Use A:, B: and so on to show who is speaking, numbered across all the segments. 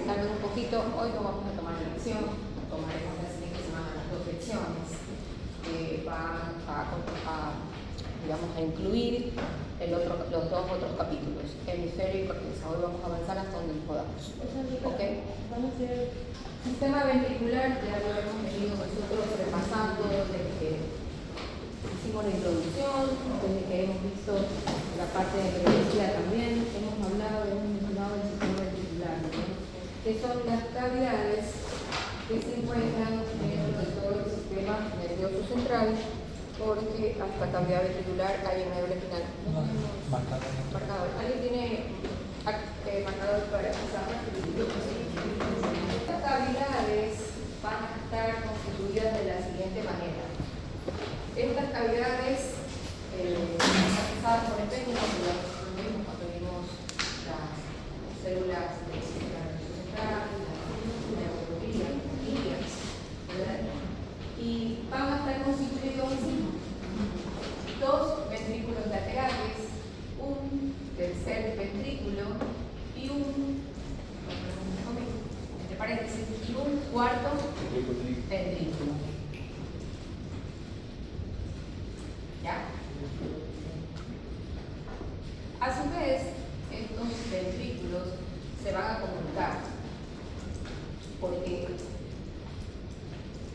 A: calmen un poquito. Hoy no vamos a tomar la lección, tomaremos la siguiente semana las 2 lecciones que van digamos, a incluir los 2 otros capítulos, hemisferio y corteza. Hoy vamos a avanzar hasta donde podamos. ¿Ok?
B: Vamos a hacer
A: sistema ventricular, ya lo hemos venido nosotros repasando desde que hicimos la introducción, desde que hemos visto la parte de neurología también, hemos mencionado el sistema ventricular, ¿no? Que son las cavidades que se encuentran dentro de todo el sistema nervioso central, porque hasta cavidad ventricular hay en médula espinal. Marcador. ¿Alguien tiene marcador para pasar? Estas cavidades van a estar constituidas de la siguiente manera. Estas cavidades están pasadas por el pequeño, lo mismo cuando vimos las células del sistema nervioso central, la neurología, ¿verdad? Y van a estar constituidos así: 2 ventrículos laterales, un tercer ventrículo y entre paréntesis, y un cuarto ventrículo. ¿Ya? A su vez, estos ventrículos se van a comunicar porque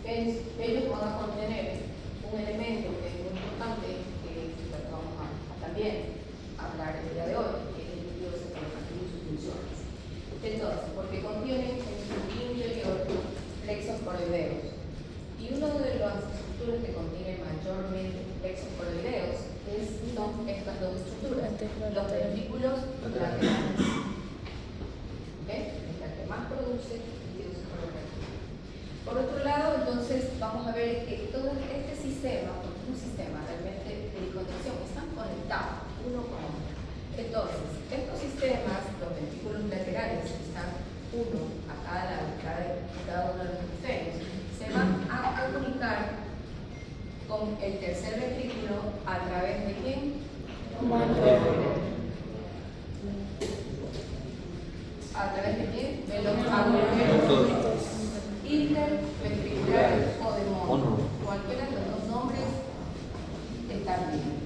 A: ellos van a contener un elemento que es muy importante, que es lo que vamos a también hablar el día de hoy, que es el líquido cefalorraquídeo y sus funciones. Entonces, porque contienen en su interior plexos coroideos. Y uno de las estructuras que contiene mayormente plexos coroideos son estas 2 estructuras, los ventrículos laterales. ¿Ok? Es la que más produce líquido cefalorraquídeo. Por otro lado, entonces, vamos a ver que todo este sistema, porque es un sistema realmente de conexión, están conectados uno con otro. Entonces, estos sistemas, los ventrículos laterales, que están uno a cada lado, cada uno de los hemisferios, se van a comunicar con el tercer ventrículo a través de ¿quién? ¿A través de quién? De los agujeros interventriculares o de mono. Cualquiera de los 2 nombres están bien.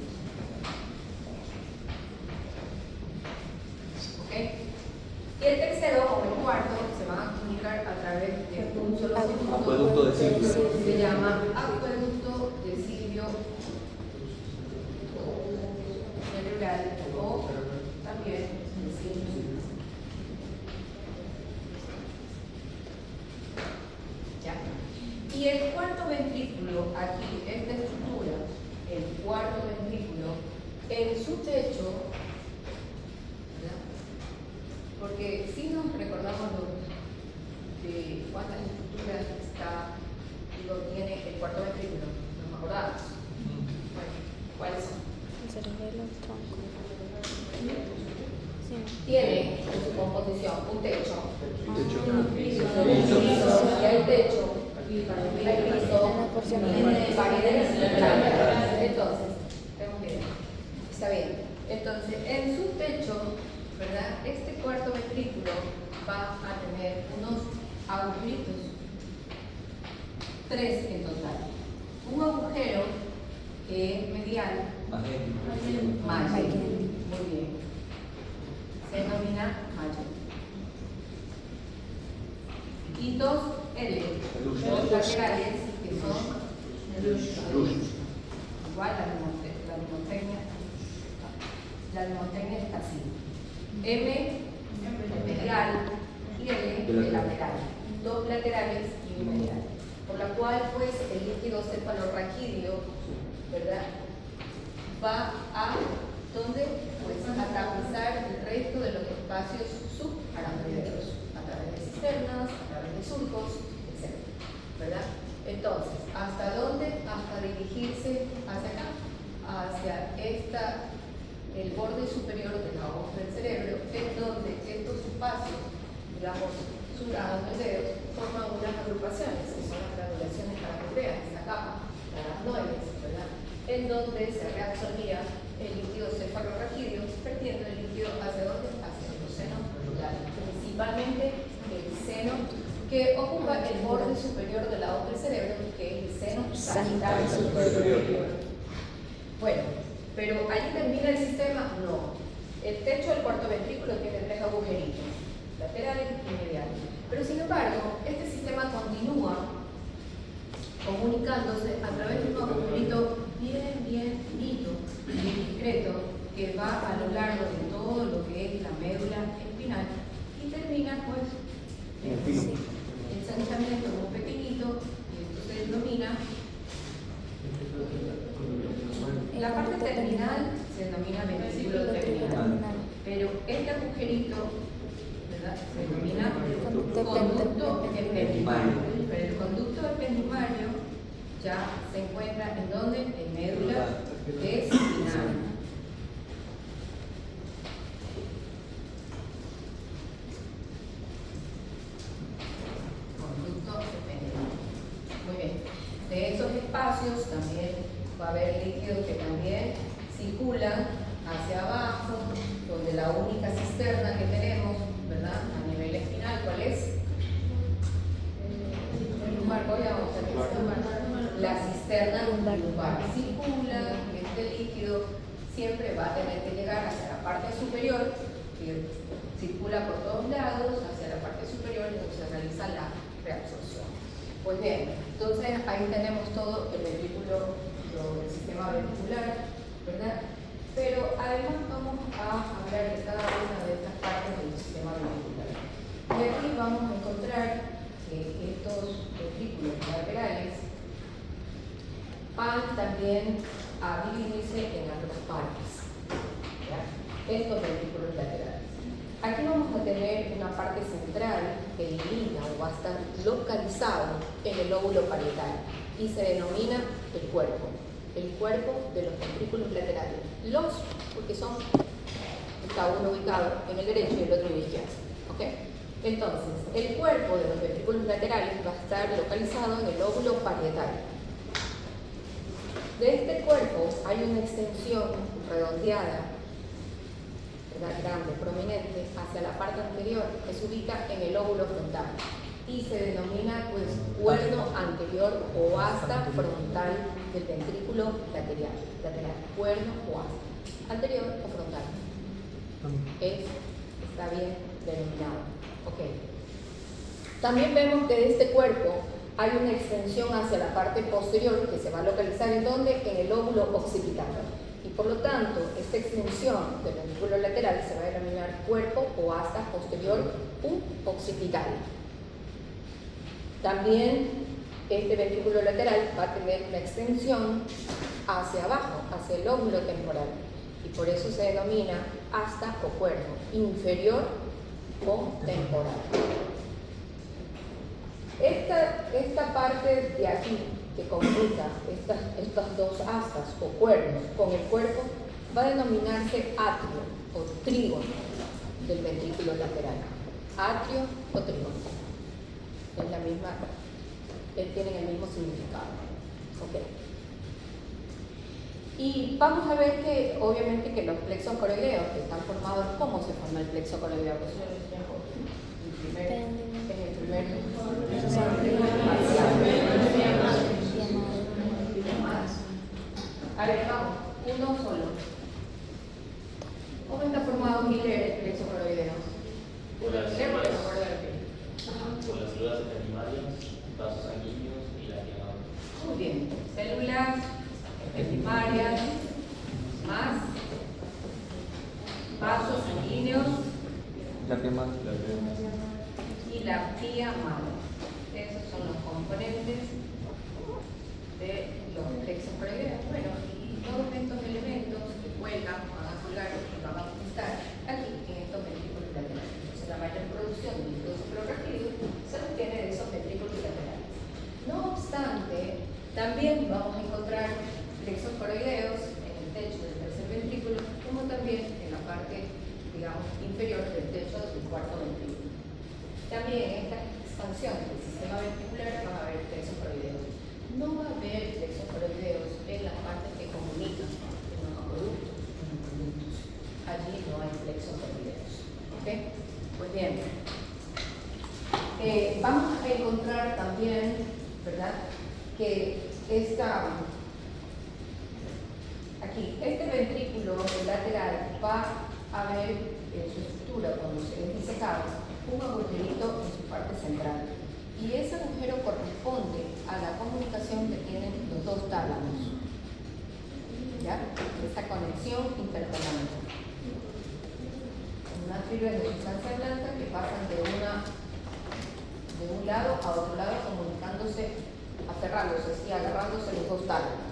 A: Y el tercero o el cuarto se van a comunicar a través de un solo
C: acueducto de Silvio.
A: Se llama acueducto de Silvio cerebral o también de Silvio. ¿Ya? Y el cuarto ventrículo, aquí, esta estructura, el cuarto ventrículo, en su techo, porque si nos recordamos de cuántas estructuras tiene el cuarto ventrículo, nos acordamos. Bueno, ¿cuáles son?
B: el cerebelo, el tronco. Sí.
A: Tiene en su composición un techo, un piso, y el techo, el piso, tiene paredes blancas. Entonces, tenemos que ver. Está bien. Entonces, en su techo, ¿verdad? Este cuarto ventrículo va a tener unos agujeritos, 3 en total. Un agujero que es medial, mayor. Muy bien. Se denomina mayor. Y 2 L, 2 laterales, que son igual la pneumotecnia está así. M medial y L de lateral. 2 laterales y un medial. Por la cual, pues, el líquido cefalorraquídeo, ¿verdad?, va a, ¿dónde? Pues a tapizar el resto de los espacios subaramboideos, a través de cisternas, a través de surcos, etc. ¿Verdad? Entonces, ¿hasta dónde? Hasta dirigirse hacia acá, hacia el borde superior de la hoja del cerebro, en donde estos espacios, digamos, subaramboideos, forman unas agrupaciones, que son las granulaciones paracreas, esta capa, la aracnoides, ¿verdad?, en donde se reabsorbía el líquido cefalorraquídeo, vertiendo el líquido hacia dónde, hacia el seno cerebral, principalmente el que ocupa el borde superior del lado del cerebro, que es el seno sagitario
B: Sagitario
A: superior. Bueno, pero ¿allí termina el sistema? No. El techo del cuarto ventrículo tiene 3 agujeritos, laterales y mediales. Pero sin embargo, este sistema continúa comunicándose a través de un agujerito bien finito, bien discreto, que va a lo largo de todo lo que es la médula espinal y termina pues el sangramiento muy pequeñito, y esto se denomina, la parte terminal se denomina ventrículo terminal, pero este agujerito, ¿verdad?, se denomina conducto ependimario, pero el conducto ependimario ya se encuentra en donde, en médula espinal. Muy bien. De esos espacios también va a haber líquidos que también circulan hacia abajo, donde la única cisterna que tenemos, ¿verdad?, a nivel espinal, ¿cuál es? La cisterna lumbar. Circula, este líquido siempre va a tener que llegar hacia la parte superior, que circula por todos lados, hacia la parte superior, y donde se realiza la reabsorción. Pues bien, entonces ahí tenemos todo el ventrículo, el sistema ventricular, ¿verdad? Pero además vamos a hablar de cada una de estas partes del sistema ventricular. Y aquí vamos a encontrar que estos ventrículos laterales van también a dividirse en otras partes, ¿ya? Estos ventrículos laterales. Aquí vamos a tener una parte central que divide o va a estar localizado en el lóbulo parietal y se denomina el cuerpo de los ventrículos laterales. Porque está uno ubicado en el derecho y el otro en el izquierdo. ¿Okay? Entonces, el cuerpo de los ventrículos laterales va a estar localizado en el lóbulo parietal. De este cuerpo hay una extensión redondeada, grande, prominente, hacia la parte anterior, que se ubica en el lóbulo frontal y se denomina pues cuerno anterior o asta frontal del ventrículo lateral, cuerno o asta, anterior o frontal. Está bien denominado. Okay. También vemos que de este cuerpo hay una extensión hacia la parte posterior que se va a localizar en donde, en el lóbulo occipital. Y por lo tanto, esta extensión del ventrículo lateral se va a denominar cuerpo o asta posterior occipital. También este ventrículo lateral va a tener una extensión hacia abajo, hacia el lóbulo temporal. Y por eso se denomina asta o cuerno inferior o temporal. Esta parte de aquí que comunica estas dos astas o cuernos con el cuerpo va a denominarse atrio o trígono del ventrículo lateral. Atrio o trígono. Es la misma, tienen el mismo significado. Okay. Y vamos a ver que, obviamente, que los plexos coroideos que están formados, ¿cómo se forma el plexo coroideo? Pues a ver, vamos, uno solo. ¿Cómo está formado Miller el plexo coroideo?
D: Por las células ependimarias, vasos sanguíneos y la llama.
A: Muy bien, células ependimarias más vasos sanguíneos y la pía madre. Esos son los componentes de los plexos coroideos. Bueno, y todos estos elementos que cuelgan, van a colgar y van a estar aquí en estos ventrículos laterales. Entonces, la mayor producción de líquido suprarrápido se obtiene de esos ventrículos laterales. No obstante, también vamos a encontrar plexos coroideos en el techo del tercer ventrículo, como también en la parte, digamos, inferior del techo del cuarto ventrículo. También en esta expansión del sistema ventricular van a haber plexos coroideos. No va a haber plexos coroideos en las partes que comunican en los acueductos, en los conductos. Allí no hay plexos coroideos. ¿Ok? Pues bien, Vamos a encontrar también, ¿verdad?, que aquí, este ventrículo lateral va a ver en su estructura, cuando se es disecado, un agujerito en su parte central. Y ese agujero corresponde a la comunicación que tienen los dos tálamos. ¿Ya? Esa conexión intertalámica. Una fibra de sustancia blanca que pasan de un lado a otro lado, comunicándose, aferrándose, ¿sí?, agarrándose los dos tálamos.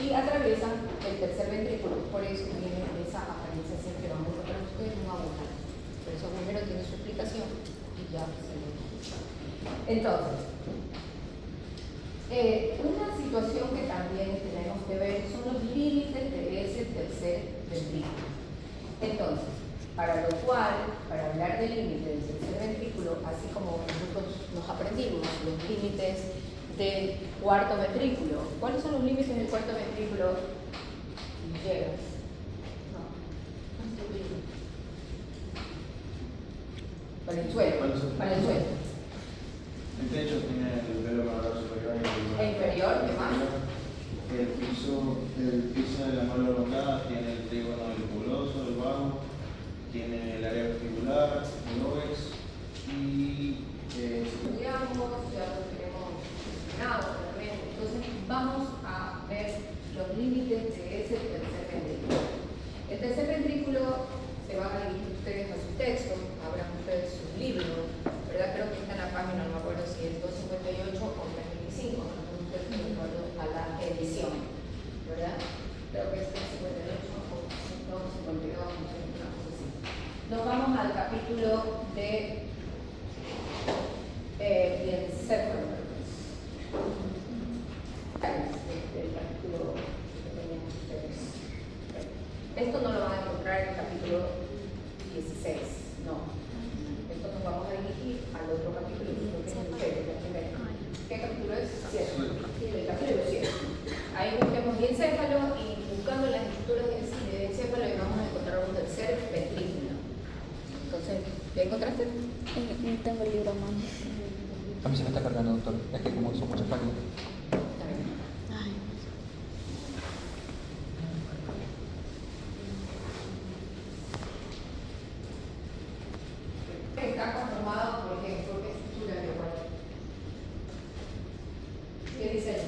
A: Y atraviesan el tercer ventrículo, por eso tiene esa apariencia siempre vamos a encontrar ustedes un agujero. Pero ese agujero tiene su explicación y ya se lo dice. Entonces, una situación que también tenemos que ver son los límites de ese tercer ventrículo. Entonces, para lo cual, para hablar del límite del tercer ventrículo, así como nosotros nos aprendimos los límites del cuarto ventrículo. ¿Cuáles son los límites del cuarto ventrículo? Llegas. No. Para el suelo. Para el suelo.
E: El techo tiene el velo malar superior y
A: ¿El inferior? ¿Qué más?
E: El piso de la mano elongada tiene el trígono lupuloso, el bajo, tiene el área vestibular, el óvex y
A: Estudiamos, ya lo tenemos mencionado claramente. Entonces vamos a ver los límites de ese tercer ventrículo. El tercer ventrículo se van a dirigir ustedes a su texto, abran ustedes su libro, ¿verdad? Creo que está en la página, no me acuerdo si es 258 o 325, no estoy de acuerdo a la edición, ¿verdad? Creo que es 358 o 252, no sé, una cosa así. Nos vamos al capítulo de encéfalos. El capítulo que tenían ustedes. Esto no lo van a encontrar en el capítulo 16, no. Esto nos vamos a dirigir al otro capítulo, que es el 7, el primero. ¿Qué capítulo es? 7. Sí, el capítulo 7. Ahí busquemos el encéfalo y buscando las estructuras del encéfalo y vamos a encontrar un tercer ventrículo. Entonces, ¿qué encontraste?
B: No tengo el libro a mano.
C: A mí se me está cargando, doctor. Es que como son muchas páginas.
B: Ay.
A: Está conformado por qué estructura de cuerpo. ¿Qué dice ahí?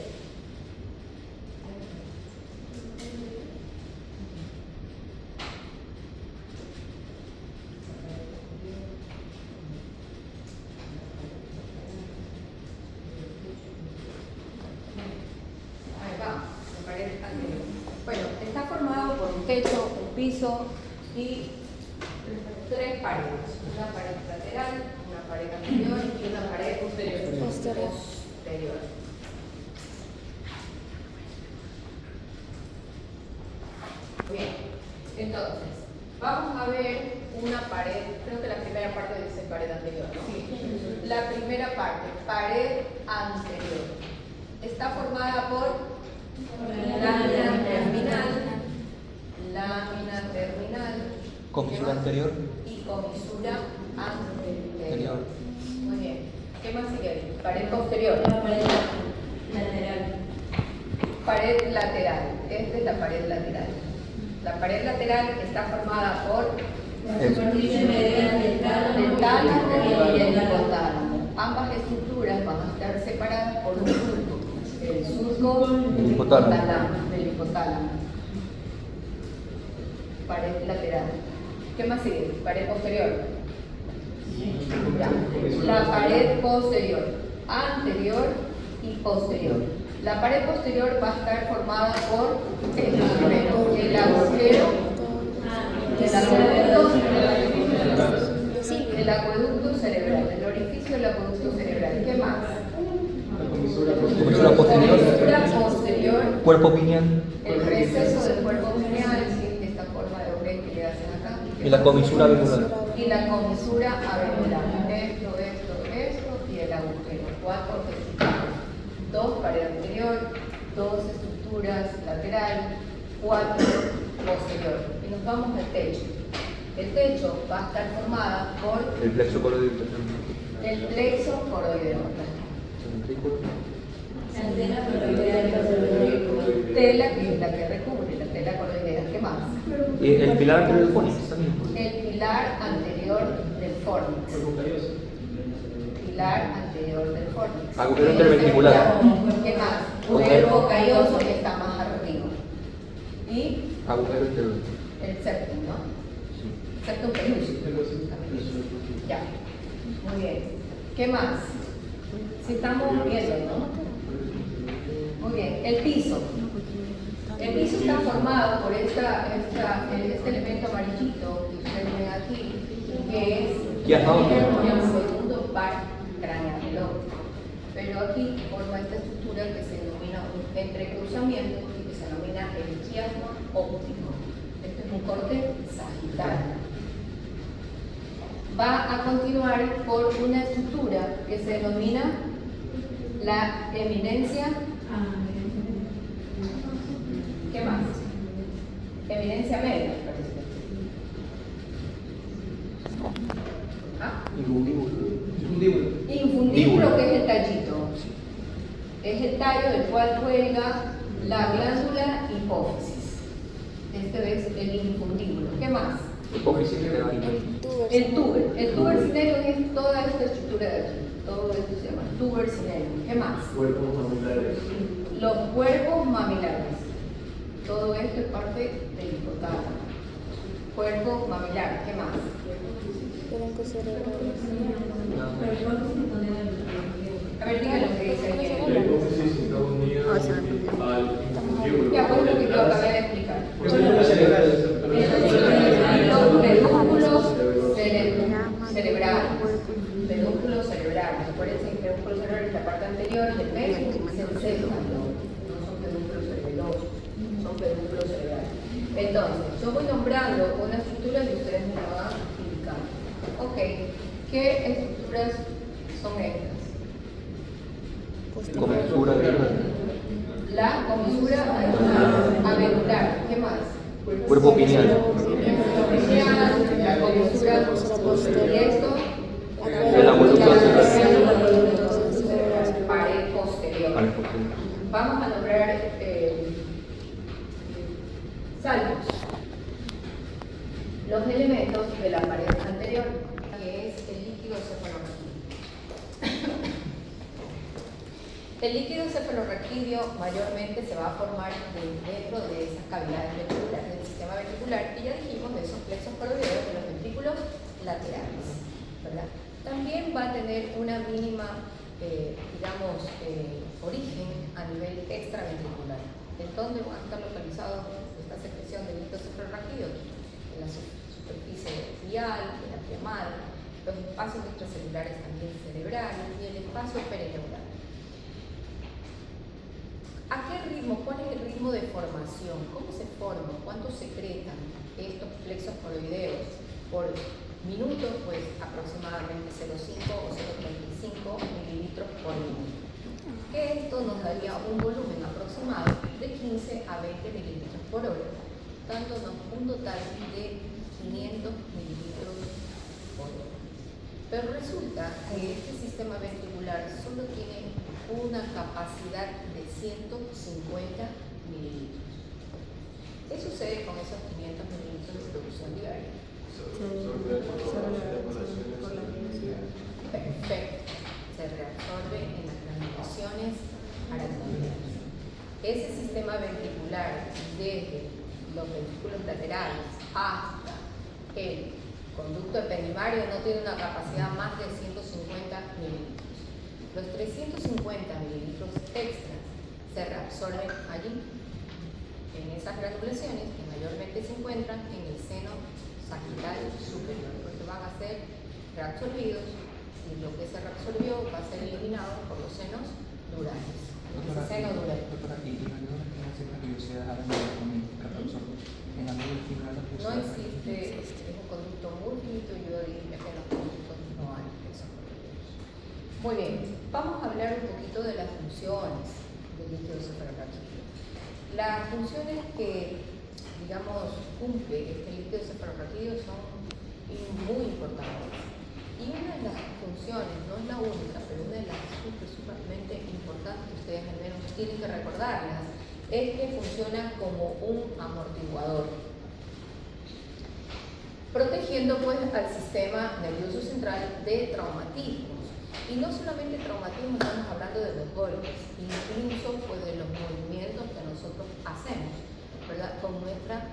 A: Ahí va, me parece anterior. Bueno, está formado por un techo, un piso y tres paredes. Una pared lateral, una pared anterior y una pared posterior. Posterior. Bien, entonces, vamos a ver una pared, creo que la primera parte dice pared anterior. Sí, la primera parte, pared anterior. Está formada por lámina terminal,
C: Comisura anterior.
A: y comisura anterior.
C: Anterior.
A: Muy bien. ¿Qué más sigue ahí? Pared posterior.
F: Lateral.
A: Pared lateral. Esta es la pared lateral. La pared lateral está formada por
F: Superficie medial del
A: tálamo y el
F: hipotálamo.
A: hipotálamo. Ambas estructuras van a estar separadas por un surco. El surco
C: El hipotálamo.
A: del hipotálamo. Pared lateral. ¿Qué más sigue? Pared posterior. Ya. La pared posterior, anterior y posterior. La pared posterior va a estar formada por el agujero el acueducto cerebral, el orificio del acueducto cerebral. ¿Qué más?
C: Comisura posterior.
A: Comisura posterior,
C: Cuerpo pineal.
A: el receso del cuerpo pineal, ¿sí? Esta forma de obrez que le hacen acá.
C: Y la comisura venular.
A: Y la comisura avenular. Esto y el agujero. 4 testículos. 2 pared anterior, 2 estructuras lateral, 4 posterior. Y nos vamos al techo. El techo va a estar formada por
C: El plexo coroideo.
A: El plexo coroideo.
F: Antena coroidea.
A: Tela que es la que recubre, la tela coroidea. ¿Qué más?
C: Y el pilar anterior del fornix también.
A: El pilar anterior del fornix. Pilar anterior del fornix.
C: Agujero interventricular.
A: ¿Qué más? Cuerpo calloso que está más arriba. Y
C: Agujero interior.
A: el septum, ¿no? Septum pellucid. Ya. Muy bien. ¿Qué más? Si estamos viendo, ¿no? Muy bien. El piso. El piso está formado por este elemento amarillito que ustedes ven aquí, que es
C: ¿Qué has dado?
A: el segundo par craneal. Pero aquí forma esta estructura que se denomina un entrecruzamiento y que se denomina el quiasma óptico. Este es un corte sagital. Va a continuar por una estructura que se denomina la eminencia. ¿Qué más? Eminencia media. ¿Ah? Infundíbulo, que es el tallito. Es el tallo del cual cuelga la glándula hipófisis. Este es el infundíbulo. ¿Qué más?
C: Hipófisis que da
A: El tuber. El tuber cinerum es toda esta estructura de aquí. Todo esto se llama tuber cinerum. ¿Qué más?
E: Cuerpos mamilares.
A: Los cuerpos mamilares. Todo esto es parte del hipotálamo. Cuerpo mamilar. ¿Qué más?
B: Troncos cerebrales.
A: A ver, díganlo que dice
E: La
A: bien.
E: hipófisis está unida al infundíbulo.
A: Ya, pues lo que yo acabé de explicar.
E: Los pedúnculos cerebrales.
A: Los pedúnculos cerebrales. Pedúnculos cerebrales. Acuérdense que el pedúnculo cerebral es la parte anterior del pecho y es el céfalo. No son pedúnculos cerebelosos, son pedúnculos cerebrales. Entonces, yo voy nombrando una estructura y ustedes me la van indicando. Ok, ¿qué estructuras son estas?
C: comisura de
A: La comisura aventular. ¿Qué más?
C: cuerpo pineal.
A: La comisura y esto.
C: De la volúpula
A: Pared posterior.
C: Pared posterior.
A: Vamos a nombrar saltos. Los elementos de la pared anterior, que es el líquido cefalorraquídeo. El líquido cefalorraquídeo mayormente se va a formar dentro de esas cavidades ventriculares del sistema ventricular y ya dijimos de esos plexos coroideos de los ventrículos laterales, ¿verdad? También va a tener una mínima, origen a nivel extraventricular. ¿En dónde van a estar localizados esta secreción de líquido cefalorraquídeo? En la superficie vial, en la premal, los espacios extracelulares también cerebrales y el espacio perineural. ¿A qué ritmo? ¿Cuál es el ritmo de formación? ¿Cómo se forman? ¿Cuánto secretan estos plexos coroideos? Por minuto, pues aproximadamente 0,5 o 0,35 mililitros por minuto. Que esto nos daría un volumen aproximado de 15 a 20 mililitros por hora, dándonos un total de 500 mililitros por hora. Pero resulta que este sistema ventricular solo tiene una capacidad de 150 mililitros. ¿Qué sucede con esos 500 mililitros de producción diaria? Perfecto. Se reabsorbe en las granulaciones aracnoideas. Ese sistema ventricular, desde los ventrículos laterales hasta el conducto ependimario, no tiene una capacidad más de 150 mililitros. Los 350 mililitros extras se reabsorben allí, en esas granulaciones que mayormente se encuentran en el seno sagital superior, porque van a ser reabsorbidos y lo que se reabsorbió va a ser eliminado por los senos durales. Ese seno dural. No existe, es un conducto muy finito y yo diría que en los conductos no hay esos conductos. Muy bien, vamos a hablar un poquito de las funciones del líquido cefalorraquídeo. Las funciones que, cumple este líquido cefalorraquídeo son muy importantes. Y una de las funciones no sumamente importante que ustedes al menos tienen que recordarlas, es que funciona como un amortiguador, protegiendo pues al sistema nervioso central de traumatismos. Y no solamente traumatismo, estamos hablando de los golpes, incluso pues de los movimientos que nosotros hacemos, ¿verdad? Con nuestra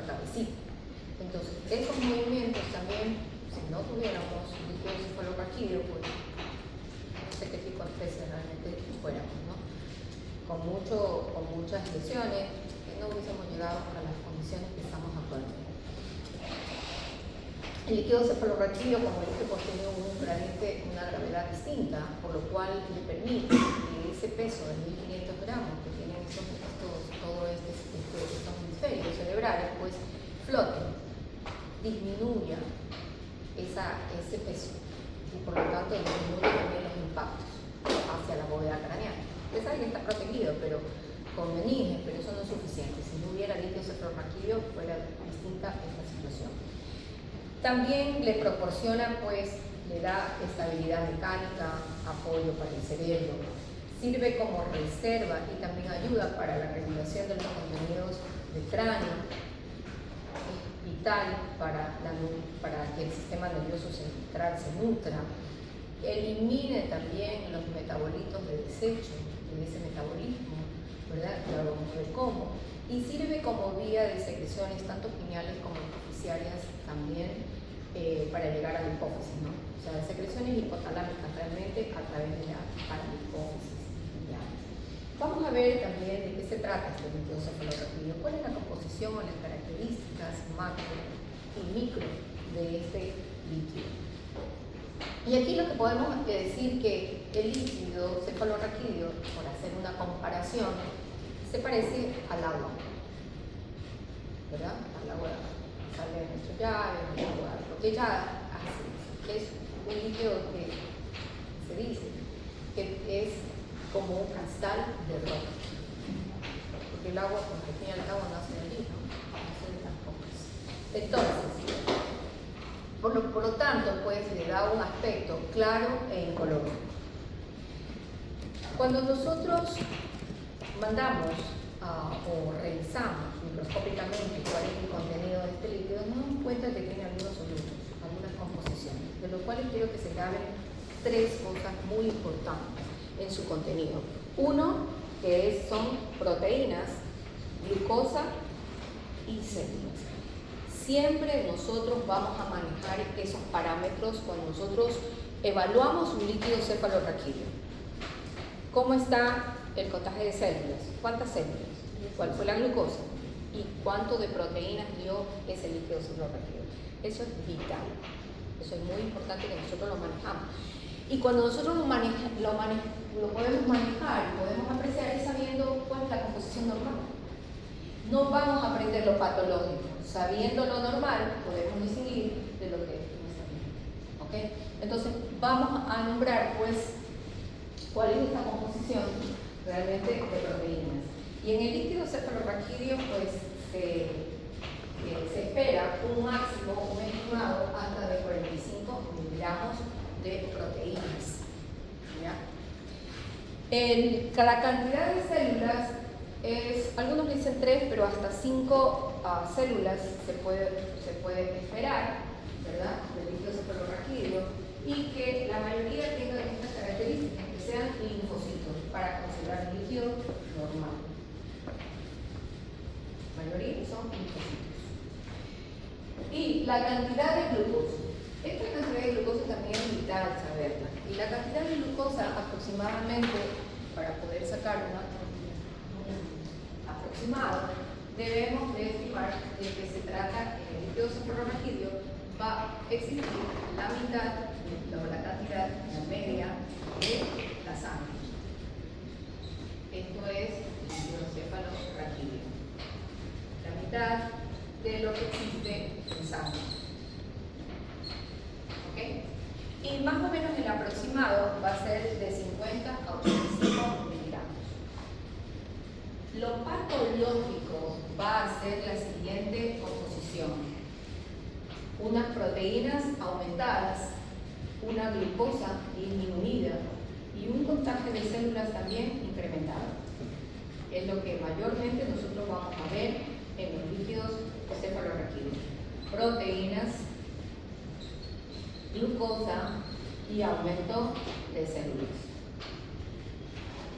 A: cabecita. Entonces, esos movimientos también, si no tuviéramos líquido cefalorraquídeo, pues no sé qué tipo de especie realmente fuéramos, ¿no? Con muchas lesiones, que no hubiésemos llegado a las condiciones que estamos actualmente. El líquido cefalorraquídeo, como dije, pues tiene una gravedad distinta, por lo cual le permite que ese peso de 1500 gramos que tienen estos hemisferios cerebrales, pues floten, disminuya ese peso y por lo tanto disminuye también los impactos hacia la bóveda craneal. Usted sabe que está protegido, pero con meninges, pero eso no es suficiente. Si no hubiera líquido cefalorraquídeo, fuera distinta esta situación. También le proporciona, pues, le da estabilidad mecánica, apoyo para el cerebro, sirve como reserva y también ayuda para la regulación de los contenidos del cráneo, es vital para que el sistema nervioso central se nutra, elimine también los metabolitos de desecho, de ese metabolismo, ¿verdad? Ya vamos a ver cómo, y sirve como vía de secreciones tanto pineales como hipoficiarias también para llegar a la hipófisis, ¿no? O sea, secreciones hipotalámicas realmente a través de la hipófisis pineales. Vamos a ver también de qué se trata este líquido cefalorraquídeo, cuál es la composición o las características macro y micro de este líquido. Y aquí lo que podemos decir que el líquido cefalorraquídeo, por hacer una comparación, se parece al agua, ¿verdad? Al agua sale de nuestro llave, al agua embotellada, así. Es un líquido que se dice que es como un cristal de roca, porque el agua, porque al fin y al cabo nace de allí, ¿no? Nace de las rocas. Entonces, por lo tanto, pues le da un aspecto claro e incoloro. Cuando nosotros mandamos o revisamos microscópicamente cuál es el contenido de este líquido, nos damos cuenta que tiene algunos solutos, algunas composiciones, de los cuales quiero que se graben tres cosas muy importantes en su contenido. Uno, que son proteínas, glucosa y células. Siempre nosotros vamos a manejar esos parámetros cuando nosotros evaluamos un líquido cefalorraquídeo. ¿Cómo está el contagio de células? ¿Cuántas células? ¿Cuál fue la glucosa? ¿Y cuánto de proteínas dio ese líquido cefalorraquídeo? Eso es vital. Eso es muy importante que nosotros lo manejamos. Y cuando nosotros lo podemos manejar, podemos apreciar es sabiendo cuál es la composición normal. No vamos a aprender lo patológico. Sabiendo lo normal, podemos distinguir de lo que no está bien. ¿Okay? Entonces, vamos a nombrar, pues, cuál es esta composición realmente de proteínas. Y en el líquido cefalorraquídeo, pues, se espera un máximo, un estimado hasta de 45 miligramos de proteínas. ¿Ya? La cantidad de células es, algunos dicen 3, pero hasta 5 células se puede esperar, ¿verdad?, del líquido cefalorraquídeo, y que la mayoría tengan estas características, que sean linfocitos, para considerar líquido normal. La mayoría son linfocitos. Y la cantidad de glucosa. Esta cantidad de glucosa también es vital saberla. Y la cantidad de glucosa aproximadamente, para poder sacar un aproximado, debemos de estimar de que se trata en el líquido cefalorraquídeo va a existir la mitad, la cantidad, la media de la sangre. Esto es el líquido cefalorraquídeo. La mitad de lo que existe en sangre. ¿Okay? Y más o menos el aproximado va a ser de 50 a 85 miligramos. Lo patológico va a ser la siguiente composición: unas proteínas aumentadas, una glucosa disminuida y un contagio de células también incrementado. Es lo que mayormente nosotros vamos a ver en los líquidos cefalorraquídeos. Proteínas, glucosa y aumento de células.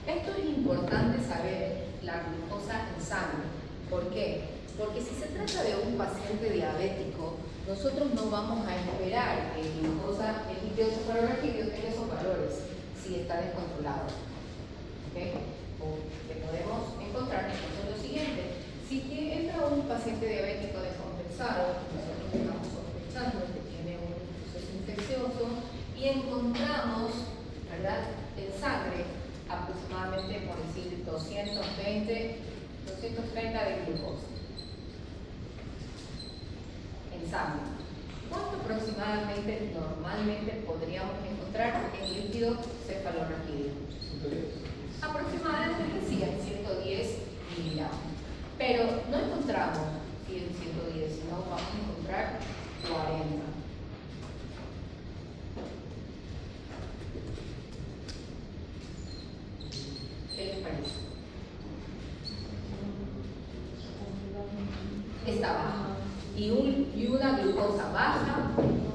A: Esto es importante saber, la glucosa en sangre. ¿Por qué? Porque si se trata de un paciente diabético, nosotros no vamos a esperar que el líquido cefalorraquídeo tenga esos valores si está descontrolado. ¿Okay? O que podemos encontrar en lo siguiente: si entra un paciente diabético descompensado, nosotros estamos sospechando que tiene un proceso infeccioso y encontramos, ¿verdad?, en sangre aproximadamente, por decir, 230 de glucosa en sangre. ¿Cuánto aproximadamente normalmente podríamos encontrar en líquido cefalorraquídeo? Aproximadamente 110 miligramos. Pero no encontramos 110, sino vamos a encontrar 40. ¿Qué les parece? Está baja. Y una glucosa baja,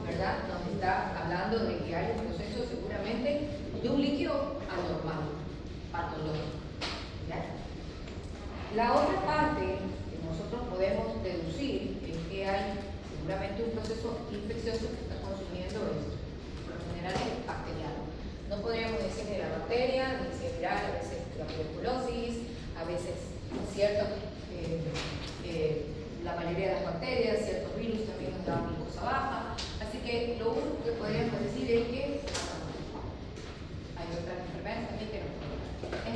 A: ¿verdad?, nos está hablando de que hay un proceso seguramente de un líquido anormal, patológico. ¿Ya? La otra parte que nosotros podemos deducir es que hay seguramente un proceso infeccioso que está consumiendo esto. Por lo general es bacteriano. No podríamos decir de la bacteria, ni si es viral, a veces la tuberculosis, a veces la mayoría de las bacterias, ciertos virus también nos dan glucosa baja. Así que lo único que podríamos decir es que hay otras enfermedades también que es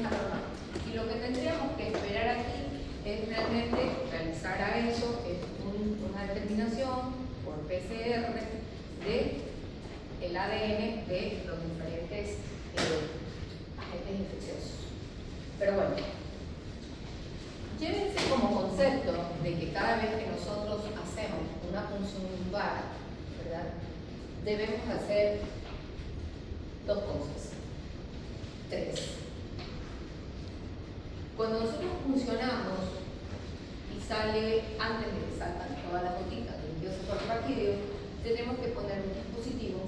A: anormal. Y lo que tendríamos que esperar aquí es realmente realizar a eso una determinación por PCR de el ADN de los diferentes agentes infecciosos. Pero bueno, llévense como concepto de que cada vez que nosotros hacemos una punción lumbar, ¿verdad?, debemos hacer dos cosas. Tres. Cuando nosotros funcionamos y sale, antes de que salgan todas las gotitas del líquido cefalorraquídeo, tenemos que poner un dispositivo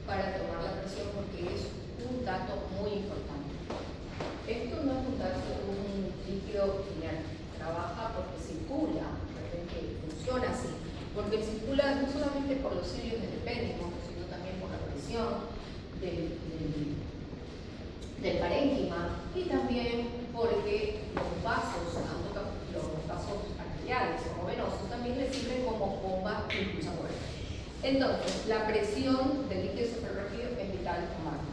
A: para tomar la presión, porque es un dato muy importante. Esto no es un dato de un líquido lineal, trabaja porque circula, realmente funciona así, porque circula no solamente por los cilios del epéndimo, sino también por la presión del parénquima, y también porque los vasos, tanto los vasos arteriales como venosos, también le sirven como bomba impulsadora. Entonces, la presión del líquido cefalorraquídeo es vital tomarla.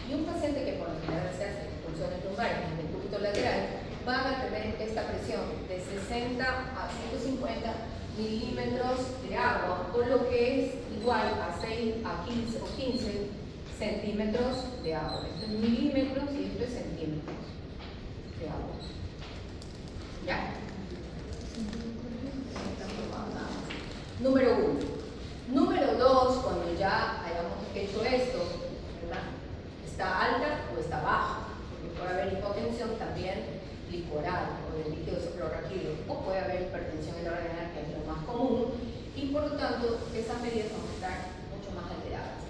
A: Y un paciente que por lo general se hace punciones lumbares en el cúbito lateral va a tener esta presión de 60 a 150 milímetros de agua, con lo que es igual a 6 a 15 o 15 centímetros de agua. Esto es milímetros y esto es centímetros de agua. ¿Ya? Número 1. Número 2, cuando ya hayamos hecho esto, ¿verdad?, ¿está alta o está baja? Porque puede haber hipotensión también liporal o del líquido cefalorraquídeo, o puede haber hipertensión intrarrenal, que es lo más común, y por lo tanto esas medidas van a estar mucho más alteradas.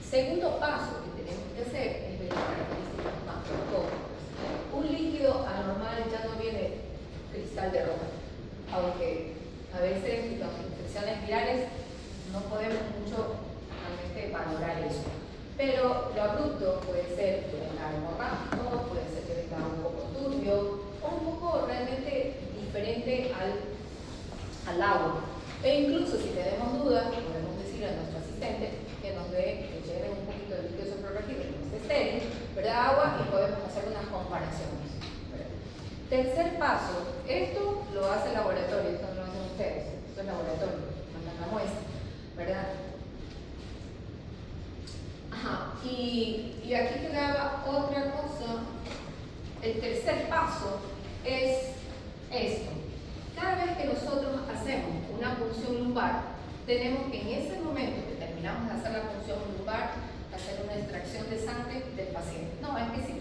A: Segundo paso que tenemos que hacer es ver las características macroscópicas. Un líquido anormal ya no viene cristal de roca, aunque a veces las infecciones virales no podemos mucho realmente valorar eso. Pero lo abrupto puede ser que venga hemorrágico, puede ser que venga un poco turbio o un poco realmente diferente al agua. E incluso si tenemos dudas, podemos decirle a nuestro asistente que nos lleve un poquito de líquido cefalorraquídeo que no esté estéril, ¿verdad?, agua, y podemos hacer unas comparaciones. ¿Verdad? Tercer paso, esto lo hace el laboratorio, esto no lo hacen ustedes, esto es laboratorio, mandan la muestra, ¿verdad? Ajá, y aquí quedaba otra cosa. El tercer paso es esto. Cada vez que nosotros hacemos una punción lumbar, tenemos que en ese momento que terminamos de hacer la punción lumbar, hacer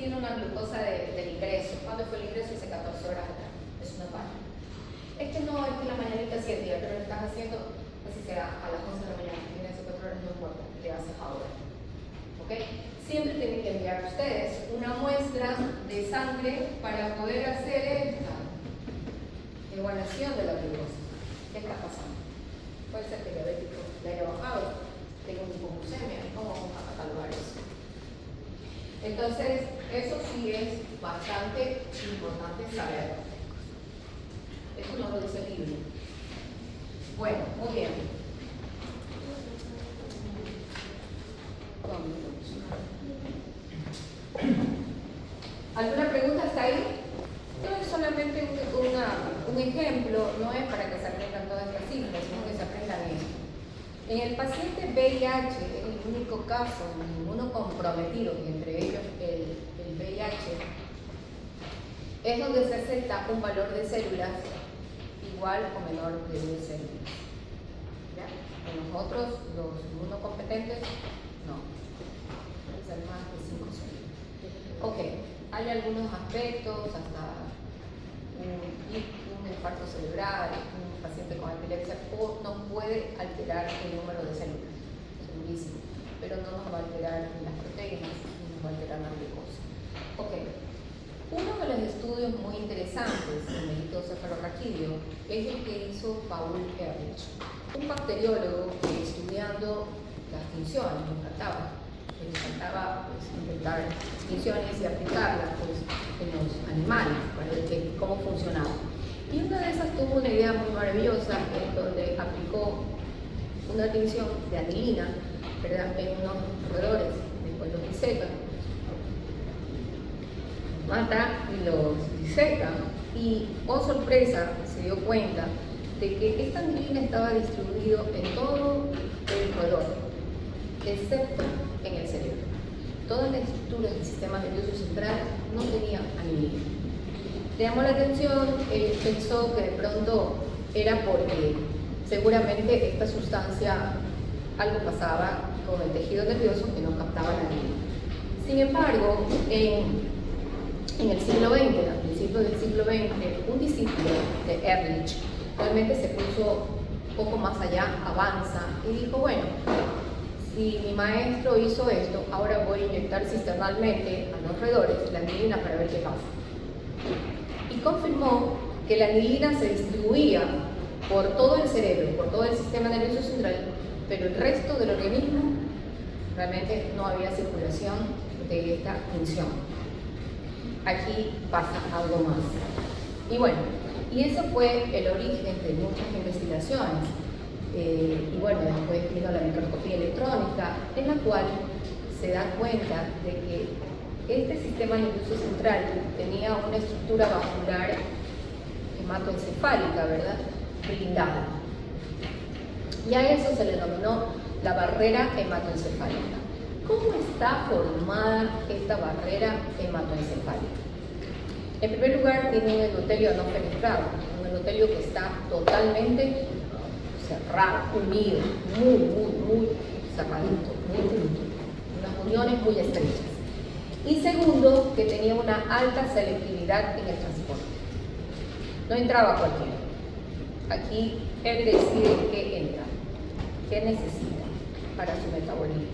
A: tiene una glucosa del ingreso. ¿Cuándo fue el ingreso? Hace 14 horas atrás. Es una página. Es que no, es que la mañanita sí es día, pero lo estás haciendo, así sea, a las 11 de la mañana, tiene hace 4 horas, no importa, le haces ahora. ¿Ok? Siempre tienen que enviar ustedes una muestra de sangre para poder hacer esta evaluación de la glucosa. ¿Qué está pasando? Puede ser que el diabético le haya bajado, tenga una hipoglucemia, ¿cómo vamos a catalogar eso? Entonces, eso sí es bastante importante saber. Eso no lo dice el libro. Bueno, muy bien. ¿Alguna pregunta hasta ahí? Esto es solamente un ejemplo, no es para que se aprendan todas estas cifras, sino que se aprendan esto. En el paciente VIH, es el único caso, ninguno comprometido, y entre ellos el VIH, es donde se acepta un valor de células igual o menor de 10 células. ¿Ya? En los otros, los inmunocompetentes, no. Puede ser más de 5 células. Ok, hay algunos aspectos, hasta un infarto cerebral, un paciente con epilepsia no puede alterar el número de células, segurísimo, pero no nos va a alterar las proteínas, ni nos va a alterar la glucosa. Ok, uno de los estudios muy interesantes en el cefalorraquídeo es el que hizo Paul Ehrlich, un bacteriólogo que estudiando las funciones, le encantaba pues, inventar distinciones y aplicarlas pues, en los animales para ver cómo funcionaba. Y una de esas tuvo una idea muy maravillosa en donde aplicó una tinción de anilina, ¿verdad?, en unos roedores, después los diseca, mata y los diseca y, oh sorpresa, se dio cuenta de que esta anilina estaba distribuido en todo el roedor, excepto en el cerebro. Todas las estructuras del sistema nervioso central no tenían anilina. Le llamó la atención, él pensó que de pronto era porque seguramente esta sustancia, algo pasaba con el tejido nervioso que no captaba la anilina. Sin embargo, en el siglo XX, a principios del siglo XX, un discípulo de Ehrlich realmente se puso un poco más allá, avanza, y dijo, bueno, si mi maestro hizo esto, ahora voy a inyectar cisternalmente a los roedores la anilina para ver qué pasa. Y confirmó que la anilina se distribuía por todo el cerebro, por todo el sistema nervioso central, pero el resto del organismo realmente no había circulación de esta función. Aquí pasa algo más. Y bueno, y eso fue el origen de muchas investigaciones. Y bueno, después vino la microscopía electrónica, en la cual se da cuenta de que este sistema nervioso central tenía una estructura vascular hematoencefálica, ¿verdad?, blindada. Y a eso se le denominó la barrera hematoencefálica. ¿Cómo está formada esta barrera hematoencefálica? En primer lugar, tiene un endotelio no penetrado, un endotelio que está totalmente cerrado, unido, muy cerradito, muy junto, unas uniones muy estrechas. Y segundo, que tenía una alta selectividad en el transporte. No entraba cualquiera. Aquí él decide qué entra, qué necesita para su metabolismo.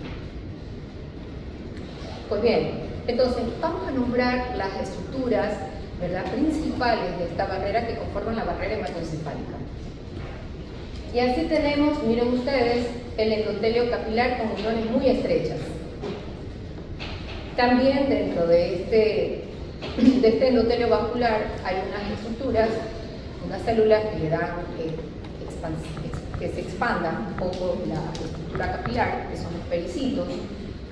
A: Pues bien, entonces vamos a nombrar las estructuras, ¿verdad?, principales de esta barrera que conforman la barrera hematoencefálica. Y así tenemos, miren ustedes, el endotelio capilar con uniones muy estrechas. También dentro de este endotelio vascular hay unas estructuras, unas células que le dan que se expandan un poco la estructura capilar, que son los pericitos,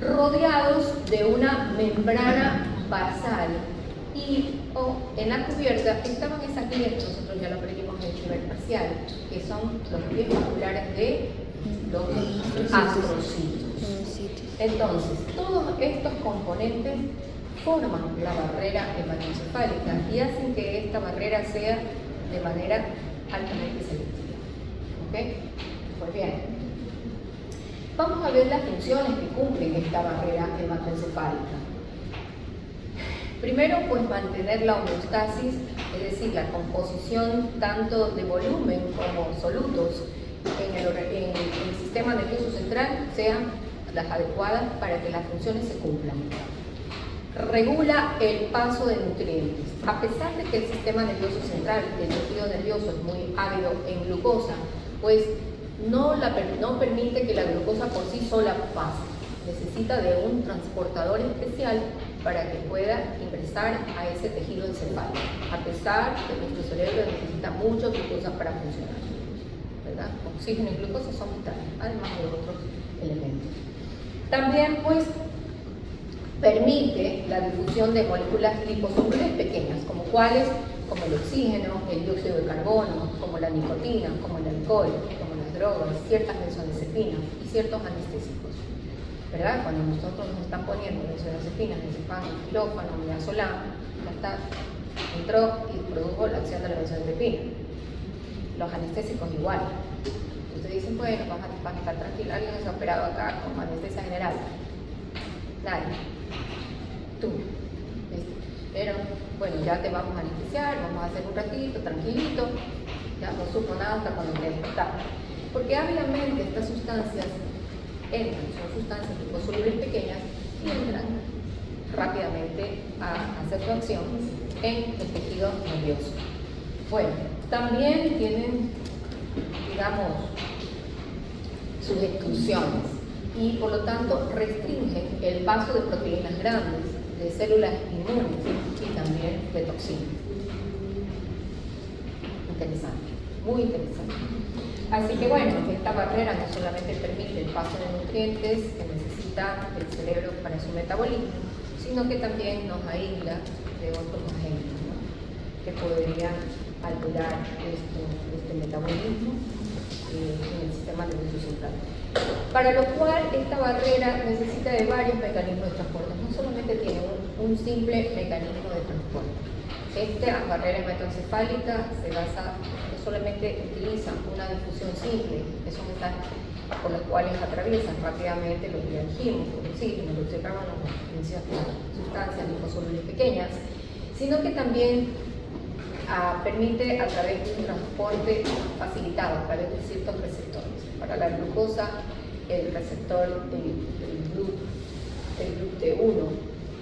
A: rodeados de una membrana basal y en la cubierta estaban esas líneas que nosotros ya lo aprendimos en el nivel parcial, que son los pies vasculares de los astrocitos. Entonces, todos estos componentes forman la barrera hematoencefálica y hacen que esta barrera sea de manera altamente selectiva. ¿Ok? Pues bien, vamos a ver las funciones que cumplen esta barrera hematoencefálica. Primero, pues mantener la homeostasis, es decir, la composición tanto de volumen como solutos en el sistema nervioso central sean las adecuadas para que las funciones se cumplan. Regula el paso de nutrientes. A pesar de que el sistema nervioso central, el tejido nervioso es muy ávido en glucosa, pues no permite que la glucosa por sí sola pase. Necesita de un transportador especial para que pueda ingresar a ese tejido encefálico, a pesar de que nuestro cerebro necesita mucha glucosa para funcionar, ¿verdad? Oxígeno y glucosa son vitales, además de otros elementos. También, pues, permite la difusión de moléculas liposolubles pequeñas, como el oxígeno, el dióxido de carbono, como la nicotina, como el alcohol, como las drogas, ciertas benzodiazepinas y ciertos anestésicos, ¿verdad? Cuando nosotros nos están poniendo benzodiazepinas, diazepam, quirófano, midazolam, entró y produjo la acción de la benzodiazepina. Los anestésicos igual. Ustedes dicen, bueno, vamos a estar tranquilos, alguien se ha operado acá con anestesia general. Nadie. Tú. ¿Viste? Pero, bueno, ya te vamos a anestesiar, vamos a hacer un ratito, tranquilito, ya no supo nada hasta cuando te despertaron. Porque hábilmente estas sustancias son sustancias liposolubles pequeñas y entran rápidamente a hacer su acción en el tejido nervioso. Bueno, también tienen, digamos, sus exclusiones y por lo tanto restringen el paso de proteínas grandes, de células inmunes y también de toxinas. Interesante, muy interesante. Así que bueno, esta barrera no solamente permite el paso de nutrientes que necesita el cerebro para su metabolismo, sino que también nos aísla de otros agentes, ¿no?, que podrían alterar este metabolismo en el sistema nervioso central. Para lo cual esta barrera necesita de varios mecanismos de transporte, no solamente tiene un simple mecanismo de transporte. Esta barrera hematoencefálica se basa, no solamente utiliza una difusión simple, que son estas por las cuales atraviesan rápidamente los que dijimos, el oxígeno, el dióxido de carbono, sustancias liposolubles pequeñas, sino que también permite a través de un transporte facilitado, a través de ciertos receptores. Para la glucosa, el receptor del GLUT1,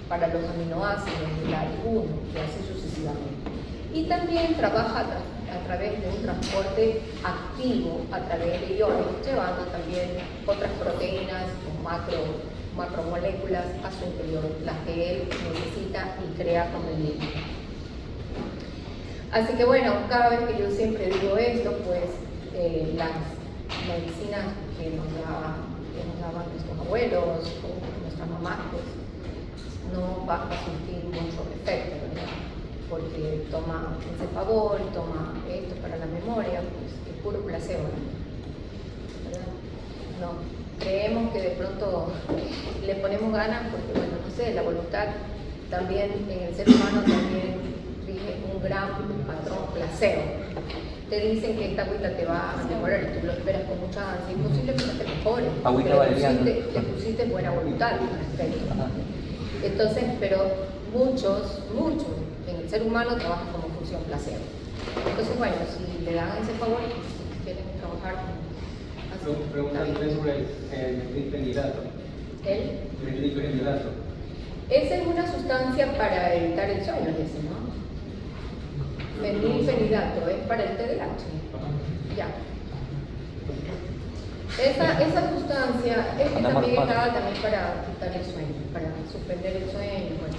A: para los aminoácidos, el ARI1, y así sucesivamente. Y también trabaja a través de un transporte activo, a través de iones, llevando también otras proteínas o macromoléculas a su interior, las que él necesita y crea conveniente. Así que bueno, cada vez que yo siempre digo esto, pues las medicinas que nos daban nuestros abuelos o nuestras mamás, pues no va a surtir mucho efecto, ¿verdad? Porque toma ese favor, toma esto para la memoria, pues es puro placebo, ¿verdad? No, creemos que de pronto le ponemos ganas porque, bueno, no sé, la voluntad también en el ser humano también rige un gran patrón placebo. Te dicen que esta agüita te va a mejorar y tú lo esperas con mucha ansia y posiblemente te mejore.
C: Agüita valeriana.
A: Le pusiste buena voluntad al respecto. Entonces, pero muchos en el ser humano trabajan como función placebo. Entonces, bueno, si le dan ese favor, si quieren trabajar así.
G: Preguntarle sobre el metilfenidato.
A: ¿El?
G: Metilfenidato.
A: Esa es una sustancia para evitar el sueño, ese, ¿no? Metilfenidato es para el TDAH. Ya. Esa sustancia es que también es dada también para quitar el sueño, para suspender el sueño. Bueno.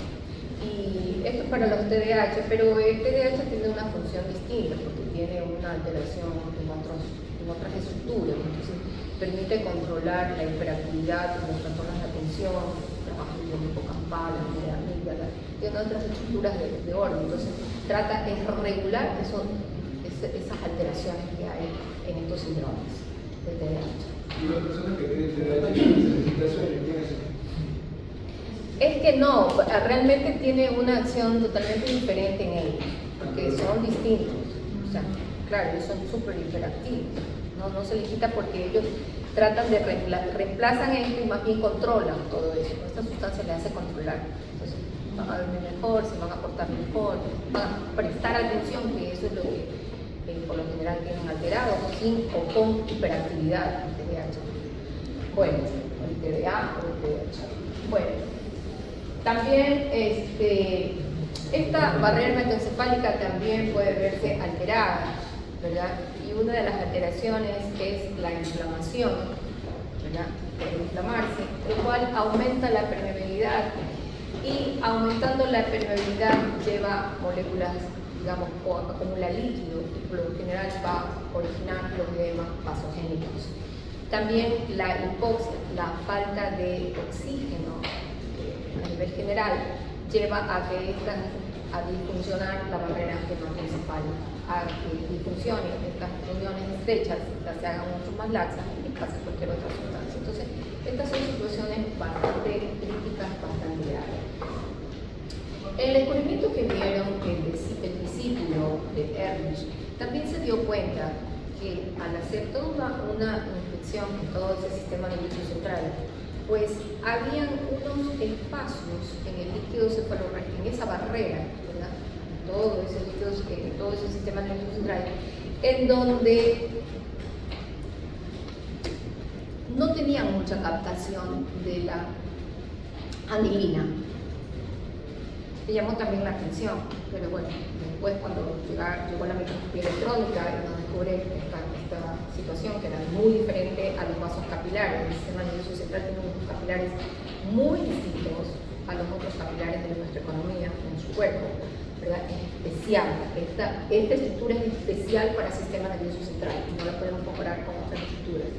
A: Y esto es para los TDAH, pero el TDAH tiene una función distinta porque tiene una alteración en otras estructuras. Entonces, permite controlar la hiperactividad, los trastornos de atención, trabajo en el hipocampal, la amígdala, tiene otras estructuras de orden. Entonces, trata de regular esas alteraciones que hay en estos síndromes de TDAH.
G: ¿Y una persona que tiene TDAH necesita sueño?
A: Es que no, realmente tiene una acción totalmente diferente en ellos, porque son distintos. O sea, claro, ellos son súper hiperactivos. No se les quita porque ellos tratan de reemplazan esto y más bien controlan todo eso. Esta sustancia le hace controlar. Entonces, van a dormir mejor, se van a portar mejor, van a prestar atención, que eso es lo que por lo general tienen alterado, sin o con hiperactividad, el TDAH. Bueno, el TDA o el TDAH. Bueno, también esta barrera hematoencefálica también puede verse alterada, ¿verdad? Y una de las alteraciones es la inflamación, ¿verdad? Puede inflamarse, lo cual aumenta la permeabilidad, y aumentando la permeabilidad lleva moléculas, digamos, o acumula líquido, y por lo general va a originar los edemas vasogénicos. También la hipoxia, la falta de oxígeno a nivel general, lleva a que a disfuncionar la barrera hematoencefálica, a que disfuncionen estas uniones estrechas, se hagan mucho más laxas y pasa cualquier otra sustancia. Entonces, estas son situaciones bastante críticas, bastante graves. El descubrimiento que vieron el discípulo de Ehrlich también se dio cuenta que al hacer toda una inspección en todo ese sistema nervioso central, pues habían unos espacios en el líquido cefalorraquídeo, en esa barrera, ¿verdad? Todo ese líquido, todo ese sistema nervioso central, en donde no tenían mucha captación de la anilina. Me llamó también la atención, pero bueno, después cuando llegó la microscopía electrónica y nos descubre esta situación que era muy diferente a los vasos capilares. El sistema nervioso central tiene unos capilares muy distintos a los otros capilares de nuestra economía, en su cuerpo, ¿verdad? Es especial. Esta estructura es especial para el sistema nervioso central, no la podemos comparar con otras estructuras,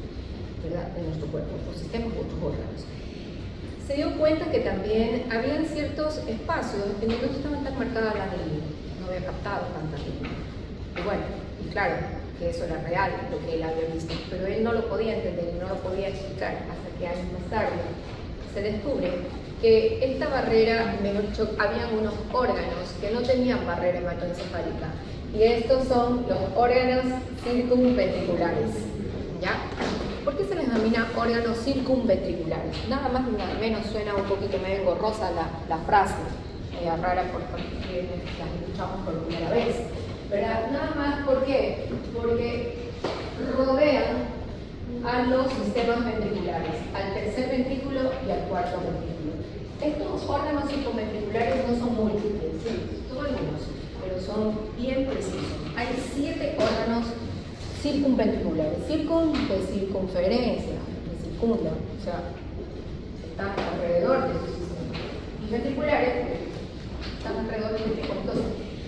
A: ¿verdad?, de nuestro cuerpo, otros sistemas u otros órganos. Se dio cuenta que también habían ciertos espacios en donde no estaba tan marcada la anilina, no había captado tanta anilina. Y bueno, y claro, que eso era real, lo que él había visto, pero él no lo podía entender y no lo podía explicar hasta que años más tarde se descubre que esta barrera, mejor dicho, habían unos órganos que no tenían barrera hematoencefálica, y estos son los órganos circunventriculares, ¿ya? ¿Por qué se les denomina órganos circunventriculares? Nada más ni nada menos, suena un poquito medio engorrosa la frase, rara porque las escuchamos por primera vez, ¿verdad? Nada más, ¿por qué? Porque rodean a los sistemas ventriculares, al tercer ventrículo y al cuarto ventrículo. Estos órganos circunventriculares no son múltiples, sí, son algunos, pero son bien precisos. Hay 7 órganos circunventriculares, de circunferencia, de circunda, o sea, están alrededor de su sistema. Y ventriculares, están alrededor del ventrículo. Entonces,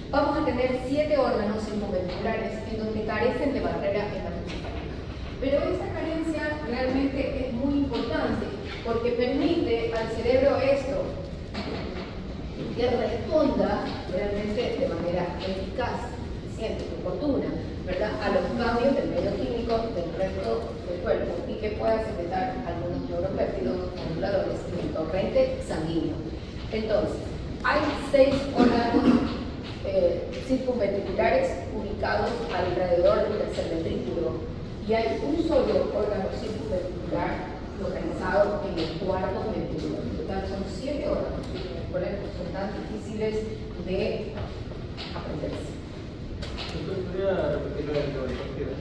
A: vamos a tener 7 órganos circunventriculares en donde carecen de barrera hematoencefálica. Pero esta carencia realmente es muy importante porque permite al cerebro esto, que responda realmente de manera eficaz, eficiente, oportuna, ¿verdad?, a los cambios del medio químico del resto del cuerpo y que pueda secretar algunos neuropéptidos moduladores en el torrente sanguíneo. Entonces, hay 6 órganos circunventriculares ubicados alrededor del tercer ventrículo y hay un solo órgano circunventricular localizado en el cuarto ventrículo. En total son 7 órganos, por eso son tan difíciles de aprenderse.
G: ¿Podría repetir lo de neuropéptida?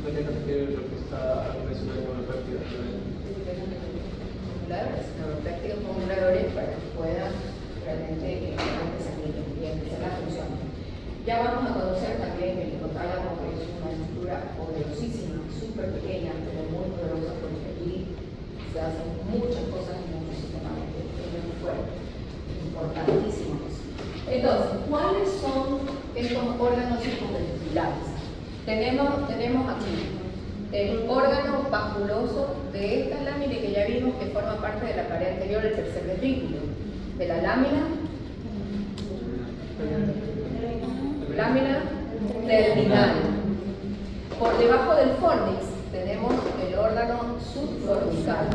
G: ¿Podría repetir lo que está relacionado con neuropéptida?
A: Neuropéptidos moduladores para que puedan realmente y empezar la función. Ya vamos a conocer también el hipotálamo, que es una estructura poderosísima, súper pequeña, pero muy poderosa, porque allí se hacen muchas cosas en nuestro sistema muy fuerte, importantísimos. Entonces, ¿cuáles son estos órganos circunventriculares? Tenemos aquí el órgano vasculoso de esta lámina que ya vimos que forma parte de la pared anterior del tercer ventrículo, de la lámina terminal. Por debajo del fornix tenemos el órgano subfornical.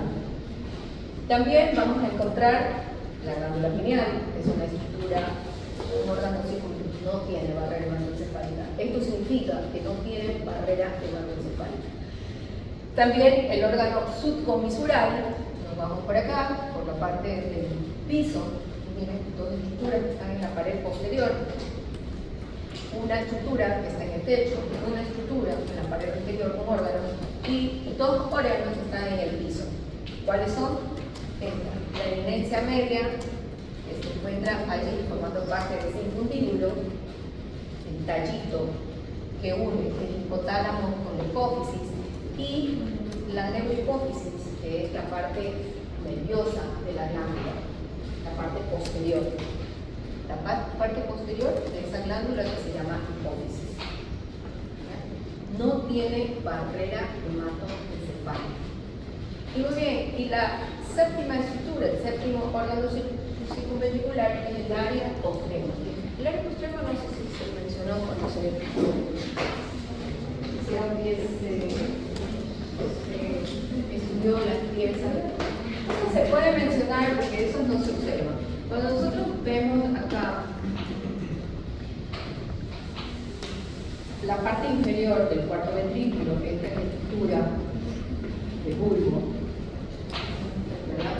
A: También vamos a encontrar la glándula pineal, que es una estructura, un órgano circunventricular, no tiene barrera hematoencefálica. Esto significa que no tiene barrera hematoencefálica. También el órgano subcomisural, nos vamos por acá, por la parte del piso tiene dos estructuras que están en la pared posterior, una estructura que está en el techo, una estructura en la pared exterior con órganos y dos órganos que están en el piso. ¿Cuáles son? La eminencia media, que se encuentra allí formando parte de ese infundíbulo, el tallito que une el hipotálamo con la hipófisis, y la neurohipófisis, que es la parte nerviosa de la glándula, la parte posterior. La parte posterior de esa glándula que se llama hipófisis. No tiene barrera hematoencefálica. Y muy bien, y la séptima estructura, el séptimo órgano circunventricular es el área postrema. El área postrema no sé si se mencionó cuando se estudió las piezas. Se puede mencionar porque eso no se observa. Cuando nosotros vemos acá la parte inferior del cuarto ventrículo, que es la estructura de bulbo, ¿verdad?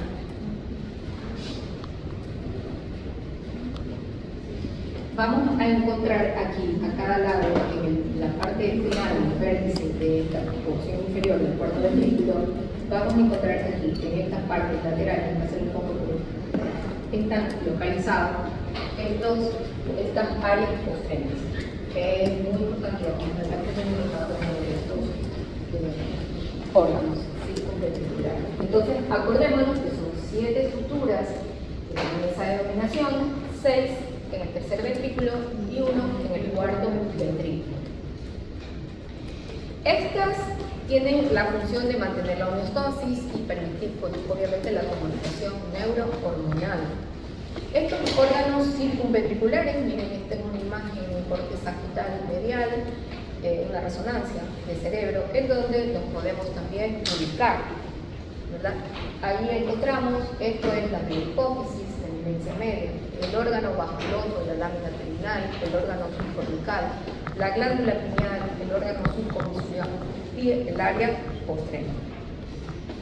A: Vamos a encontrar aquí, a cada lado, en la parte final, el vértice de esta porción inferior del cuarto ventrículo, vamos a encontrar aquí, en esta parte lateral, va a ser un poco están localizados estas áreas postremas, que es muy importante la de estos órganos circunventriculares. Entonces, acordémonos que son 7 estructuras que tienen esa denominación, 6 en el tercer ventrículo y 1 en el cuarto ventrículo. Estas tienen la función de mantener la homeostasis y permitir, pues, obviamente, la comunicación neurohormonal. Estos órganos circunventriculares, miren, esta es una imagen en corte sagital medial, una resonancia de cerebro, en donde nos podemos también ubicar, ¿verdad? Ahí encontramos, esto es la hipófisis, la eminencia media, el órgano vasculoso de la lámina terminal, el órgano subcortical, la glándula pineal, el órgano subcomisurial y el área postrema.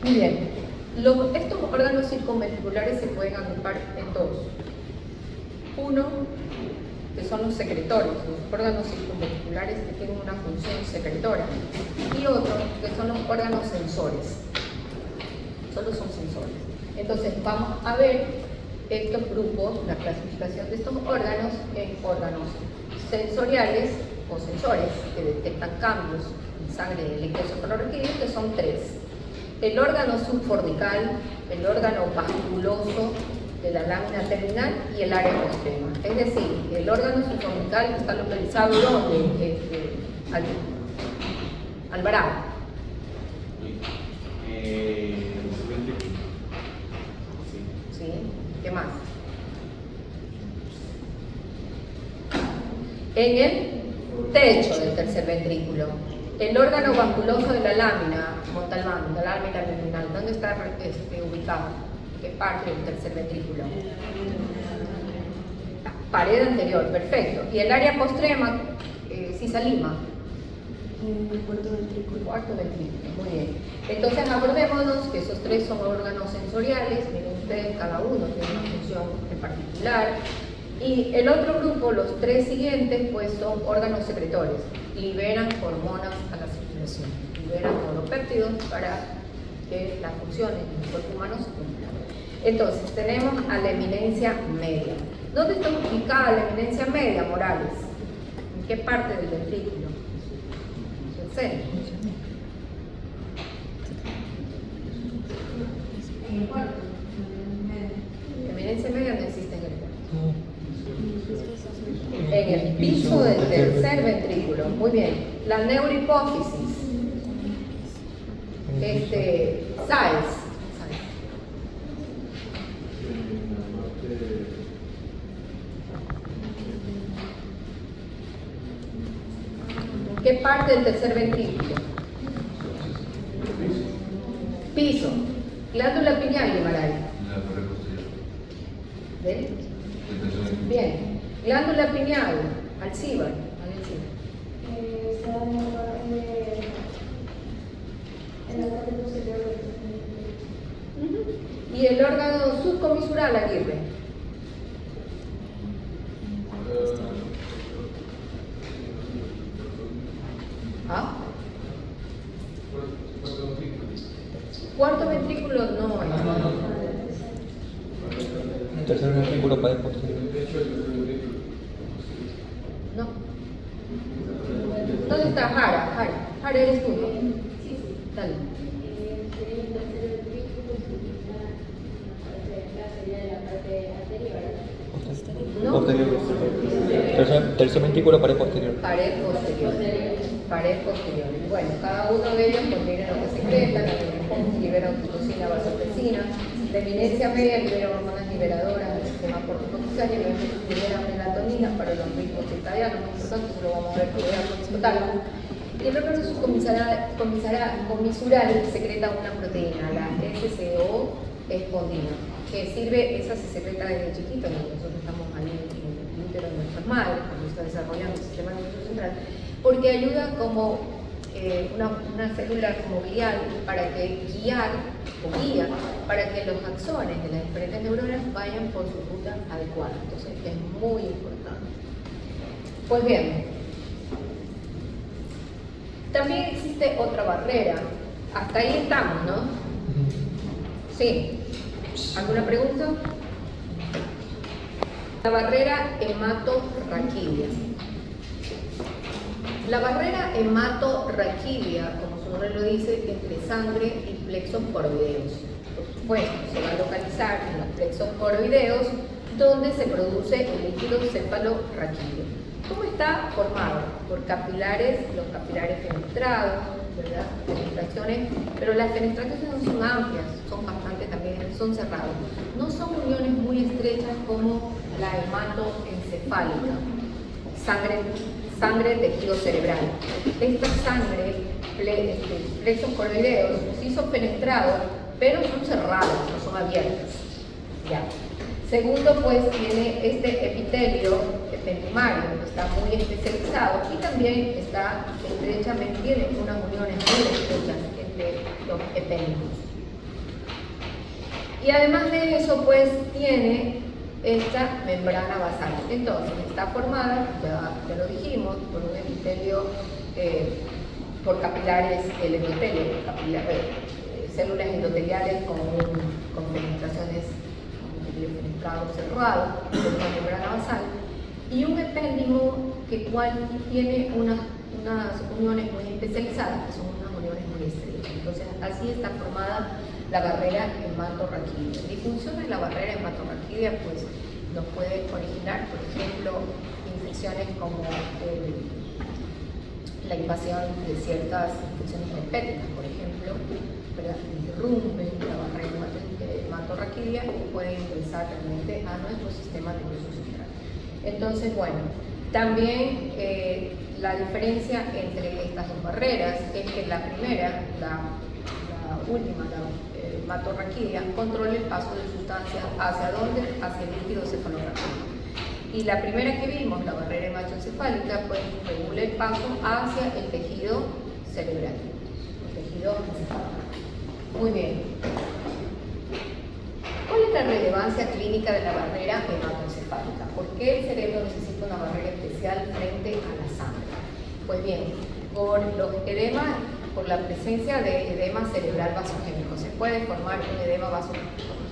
A: Muy bien, estos órganos circunventriculares se pueden agrupar en dos. Uno, que son los secretores, los órganos circunventriculares que tienen una función secretora, y otro, que son los órganos sensores. Solo son sensores. Entonces, vamos a ver estos grupos, la clasificación de estos órganos en órganos sensoriales o sensores que detectan cambios en sangre de electrocefalorraquídeo, que son 3. El órgano subcortical, el órgano vasculoso de la lámina terminal y el área postrema. Es decir, el órgano subcortical está localizado ¿dónde? Alvarado. ¿Sí? ¿Qué más? En el techo del tercer ventrículo. El órgano vasculoso de la lámina Montalbán, de la lámina terminal, ¿dónde está ubicado? ¿Qué parte del tercer ventrículo? La pared anterior, perfecto. ¿Y el área postrema, Cisa Lima?
B: En el cuarto ventrículo.
A: Cuarto ventrículo, muy bien. Entonces acordémonos que esos 3 son órganos sensoriales, miren ustedes, cada uno tiene una función en particular. Y el otro grupo, los 3 siguientes, pues son órganos secretores, liberan hormonas a la circulación, liberan neuropéptidos para que las funciones del cuerpo humano se cumplan. Entonces, tenemos a la eminencia media. ¿Dónde está ubicada la eminencia media, Morales? ¿En qué parte del ventrículo? El centro.
F: En el cuarto.
A: La eminencia media no existe en el cuerpo. En el piso del tercer ventrículo. Muy bien. La neurohipófisis. ¿Sabes? ¿Qué parte del tercer ventrículo? Piso. Glándula pineal, Guimarães. ¿Ven? Bien. Glándula pineal, alcíbar.
F: Está en la parte posterior del
A: Y el órgano subcomisural, Aguirre. ventrículo no es.
C: Tercer ventrículo, pared posterior.
A: No. ¿Dónde está Jara? Jara eres tú, ¿no? Dale. No.
C: Posterior. Tercer ventrículo, pared posterior.
A: Pared posterior. Pared posterior. Bueno, cada uno de ellos contiene lo que secreta, libera oxitocina, vasopresina. La eminencia media libera hormonas liberadoras del sistema corticosteroideo y libera melatonina para los ritmos circadianos. Muy importante, eso lo vamos a ver que voy a explotarlo. Y el órgano subcomisural secreta una proteína, la SCO espondina, que sirve, esa se secreta desde chiquito, nosotros estamos ahí en el útero de nuestras madres, cuando está desarrollando el sistema nervioso central, porque ayuda como una célula como glial para que guía para que los axones de las diferentes neuronas vayan por su ruta adecuada. Entonces es muy importante. Pues bien, también existe otra barrera. Hasta ahí estamos, ¿no? Sí. ¿Alguna pregunta? La barrera hematorraquídea. La barrera hematorraquídea, como su nombre lo dice, entre sangre y plexos coroideos. Por supuesto, se va a localizar en los plexos coroideos, donde se produce el líquido cefalorraquídeo. ¿Cómo está formado? Por capilares, los capilares fenestrados, ¿verdad? Fenestraciones, pero las fenestraciones no son amplias, son bastante también, son cerrados. No son uniones muy estrechas como la hematoencefálica. Sangre, tejido cerebral. Esta sangre, plexos coroideos, sí son fenestrados, pero son cerrados, no son abiertos. Ya. Segundo, pues tiene este epitelio ependimario, que está muy especializado y también está estrechamente, tiene unas uniones muy estrechas entre los epéndidos. Y además de eso, pues tiene esta membrana basal. Entonces, está formada, ya lo dijimos, por un epitelio, por capilares, el endotelio, células endoteliales con fenestraciones, fenestrado cerrado, con una membrana basal, y un epéndimo que tiene unas uniones muy especializadas, que son unas uniones muy estrechas. Entonces, así está formada la barrera hematorraquídea. La disfunción de la barrera hematorraquídea pues, nos puede originar, por ejemplo, infecciones como la invasión de ciertas infecciones herpéticas, por ejemplo, ¿verdad? Irrumpen la barrera hematorraquídea y pueden ingresar realmente a nuestro sistema nervioso central. Entonces, bueno, también la diferencia entre estas dos barreras es que la primera, la última, la hematorraquídea, controla el paso de sustancias hacia dónde, hacia el líquido cefalorraquídeo. Y la primera que vimos, la barrera hematoencefálica, pues regula el paso hacia el tejido cerebral, el tejido encefalorraquídeo. Muy bien. ¿Cuál es la relevancia clínica de la barrera hematoencefálica? ¿Por qué el cerebro necesita una barrera especial frente a la sangre? Pues bien, por los edemas, por la presencia de edema cerebral vasogénico. Se puede formar un edema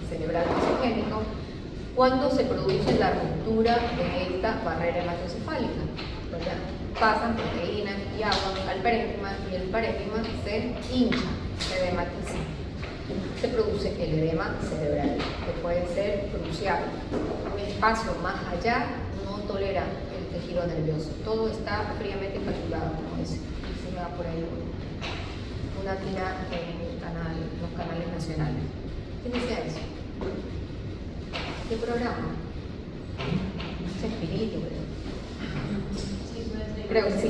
A: cerebral vasogénico cuando se produce la ruptura de esta barrera hematoencefálica, ¿verdad? Pasan proteínas y agua al parénquima y el parénquima se hincha, se edematiza. Se produce el edema cerebral, que puede ser crucial. Un espacio más allá no tolera el tejido nervioso. Todo está fríamente calculado, como dice. Se va por ahí una tira en los canales nacionales. ¿Quién decía eso? ¿Qué programa? Es espíritu, creo que sí.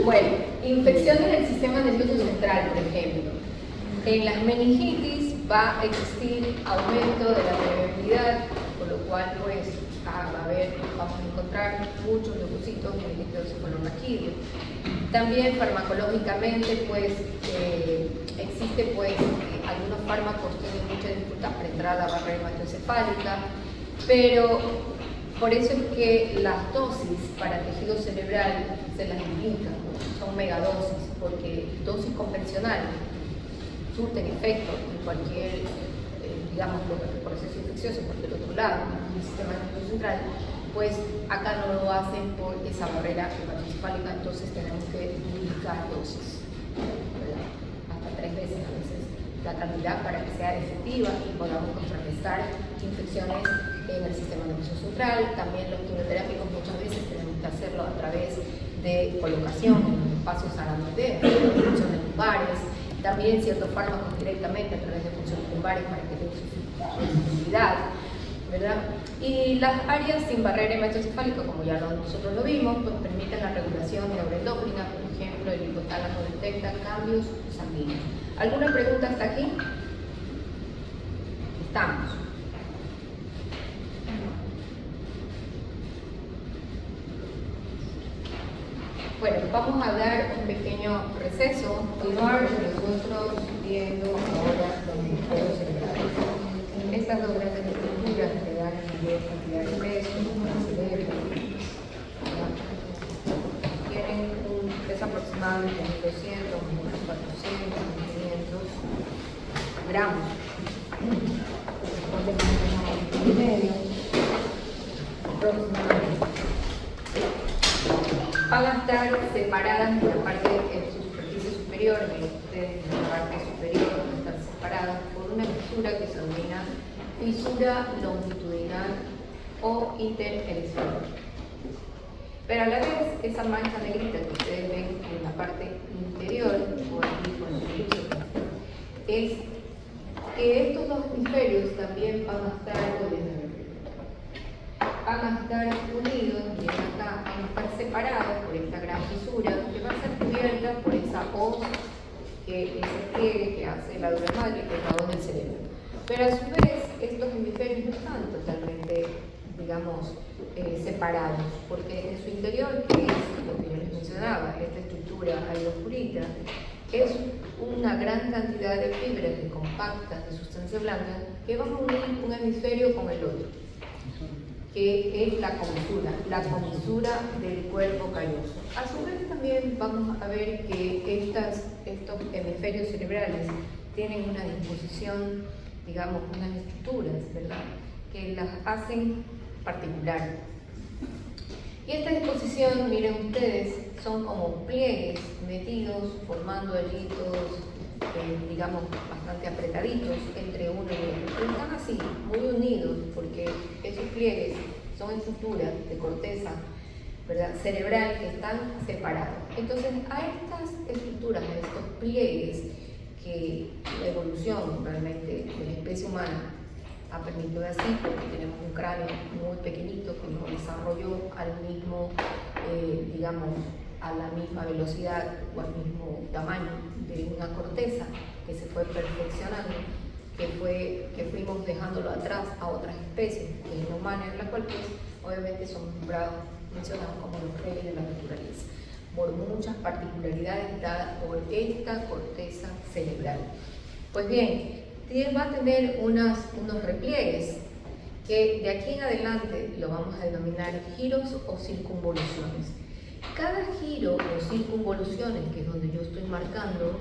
A: Bueno, infecciones del sistema nervioso central, por ejemplo. En las meningitis va a existir aumento de la permeabilidad, con lo cual pues vamos a encontrar muchos leucocitos en el líquido cefalorraquídeo. También farmacológicamente pues existe pues algunos fármacos tienen mucha dificultad para entrar a la barrera hematoencefálica, pero por eso es que las dosis para tejido cerebral se las indican, son megadosis. porque dosis convencional surten efecto en cualquier, digamos, proceso infeccioso por el otro lado, en el sistema nervioso central, pues acá no lo hacen por esa barrera hematoencefálica, entonces tenemos que duplicar dosis, ¿verdad? Hasta 3 veces a veces la cantidad para que sea efectiva y podamos contrarrestar infecciones en el sistema nervioso central. También los quimioterápicos muchas veces tenemos que hacerlo a través de colocación en espacios a la madera, de funciones lumbares, también ciertos fármacos directamente a través de funciones lumbares para que tengan su sensibilidad, ¿verdad? Y las áreas sin barrera hematoencefálica, como ya nosotros lo vimos, pues permiten la regulación neuroendocrina. Por ejemplo, el hipotálamo detecta cambios sanguíneos. ¿Alguna pregunta hasta aquí? Estamos. Bueno, vamos a dar un pequeño receso. Continuar nosotros viendo ahora los hemisferios cerebrales. Estas dos grandes estructuras que dan cantidad de peso al cerebro tienen un peso aproximadamente de 1.200, 1.400, 1.500 gramos. Corresponde a un kilo y medio aproximadamente. Van a estar separadas en la parte de su superficie superior, en la parte superior van a estar separadas por una fisura que se denomina fisura longitudinal o interhemisférica. Pero a la vez, esa mancha negrita que ustedes ven en la parte interior, o aquí con el cruce, es que estos dos hemisferios también van a estar unidos, y acá van a estar separados por esta gran fisura que va a ser cubierta por esa hoz, ese pliegue que hace la dura madre, que es la hoz del cerebro. Pero a su vez, estos hemisferios no están totalmente, digamos, separados, porque en su interior, que es lo que yo les mencionaba, esta estructura ahí oscurita, es una gran cantidad de fibras compactas de sustancia blanca que van a unir un hemisferio con el otro, que es la comisura del cuerpo calloso. A su vez también vamos a ver que estos hemisferios cerebrales tienen una disposición, digamos, unas estructuras, ¿verdad?, que las hacen particulares. Y esta disposición, miren ustedes, son como pliegues metidos, formando allí todos, digamos, bastante apretaditos entre uno y otro. Pero están así, muy unidos, porque esos pliegues son estructuras de corteza, ¿verdad?, cerebral, que están separados. Entonces, a estas estructuras, a estos pliegues, que la evolución realmente de la especie humana ha permitido así, porque tenemos un cráneo muy pequeñito que no desarrolló al mismo, digamos, a la misma velocidad o al mismo tamaño de una corteza que se fue perfeccionando, que fuimos dejándolo atrás a otras especies de humanas, en la cual pues obviamente son mencionados como los reyes de la naturaleza, por muchas particularidades dadas por esta corteza cerebral. Pues bien, va a tener unos repliegues que de aquí en adelante lo vamos a denominar giros o circunvoluciones. Cada giro o circunvoluciones, que es donde yo estoy marcando,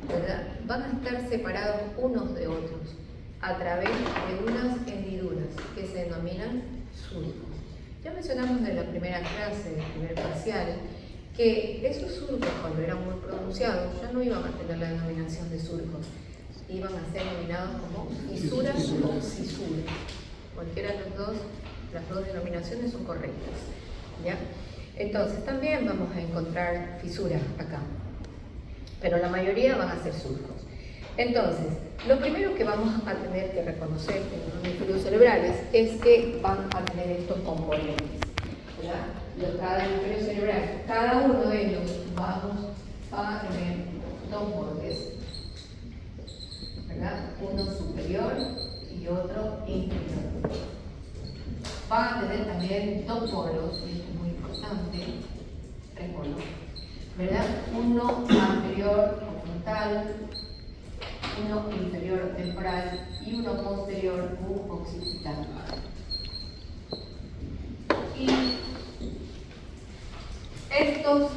A: ¿verdad?, van a estar separados unos de otros a través de unas hendiduras que se denominan surcos. Ya mencionamos en la primera clase, del primer parcial, que esos surcos, cuando eran muy pronunciados, ya no iban a tener la denominación de surcos, iban a ser denominados como fisuras o cisuras. Cualquiera de las dos denominaciones son correctas, ¿ya? Entonces también vamos a encontrar fisuras acá, pero la mayoría van a ser surcos. Entonces, lo primero que vamos a tener que reconocer en los hemisferios cerebrales es que van a tener estos componentes, ¿verdad? Cada hemisferio cerebral, cada uno de ellos vamos a tener dos bordes, ¿verdad?, uno superior y otro inferior. Va a tener también dos polos, y esto es muy importante, tres polos, ¿verdad? Uno anterior o frontal, uno inferior o temporal y uno posterior u occipital. Y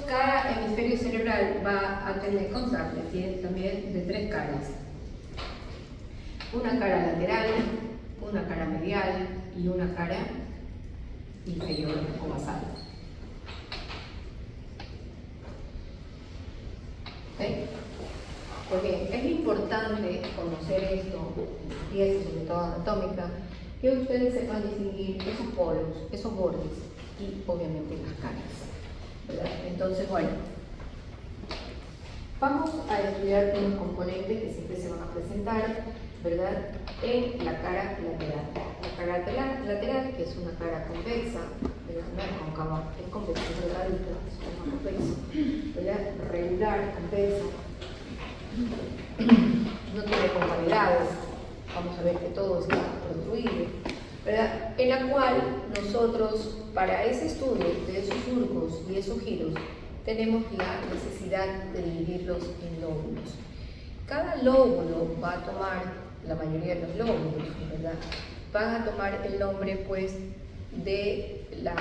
A: Cada hemisferio cerebral va a tener, constar también de 3 caras. Una cara lateral, una cara medial y una cara inferior o basal. ¿Ok? Pues bien, es importante conocer esto, piezas sobre todo anatómica, que ustedes sepan distinguir esos polos, esos bordes y obviamente las caras, ¿verdad? Entonces, bueno, vamos a estudiar unos componentes que siempre se van a presentar, ¿verdad? En la cara lateral. La cara lateral, que es una cara convexa, ¿verdad? No es cóncava, es convexa, es delgadita, es una convexa, ¿verdad? Regular, convexa. No tiene concavidades, vamos a ver que todo está construido, ¿verdad? En la cual nosotros, para ese estudio de esos surcos y esos giros, tenemos la necesidad de dividirlos en lóbulos. Cada lóbulo va a tomar, la mayoría de los lóbulos, ¿verdad? Van a tomar el nombre, pues, de la,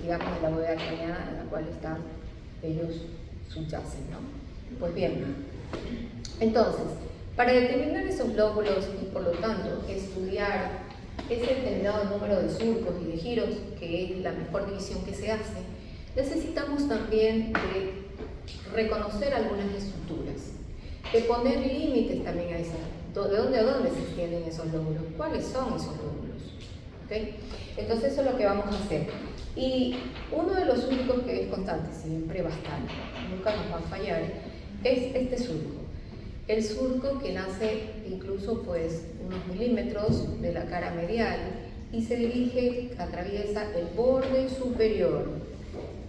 A: digamos, de la bóveda craneana en la cual ellos subyacen, ¿no? Pues bien. Entonces, para determinar esos lóbulos y por lo tanto estudiar ese determinado número de surcos y de giros, que es la mejor división que se hace, necesitamos también de reconocer algunas estructuras, de poner límites también a esas, de dónde a dónde se extienden esos lóbulos, cuáles son esos lóbulos. ¿Okay? Entonces eso es lo que vamos a hacer. Y uno de los surcos que es constante, siempre va a estar, nunca nos va a fallar, es este surco. El surco que nace incluso pues unos milímetros de la cara medial y se dirige, atraviesa el borde superior.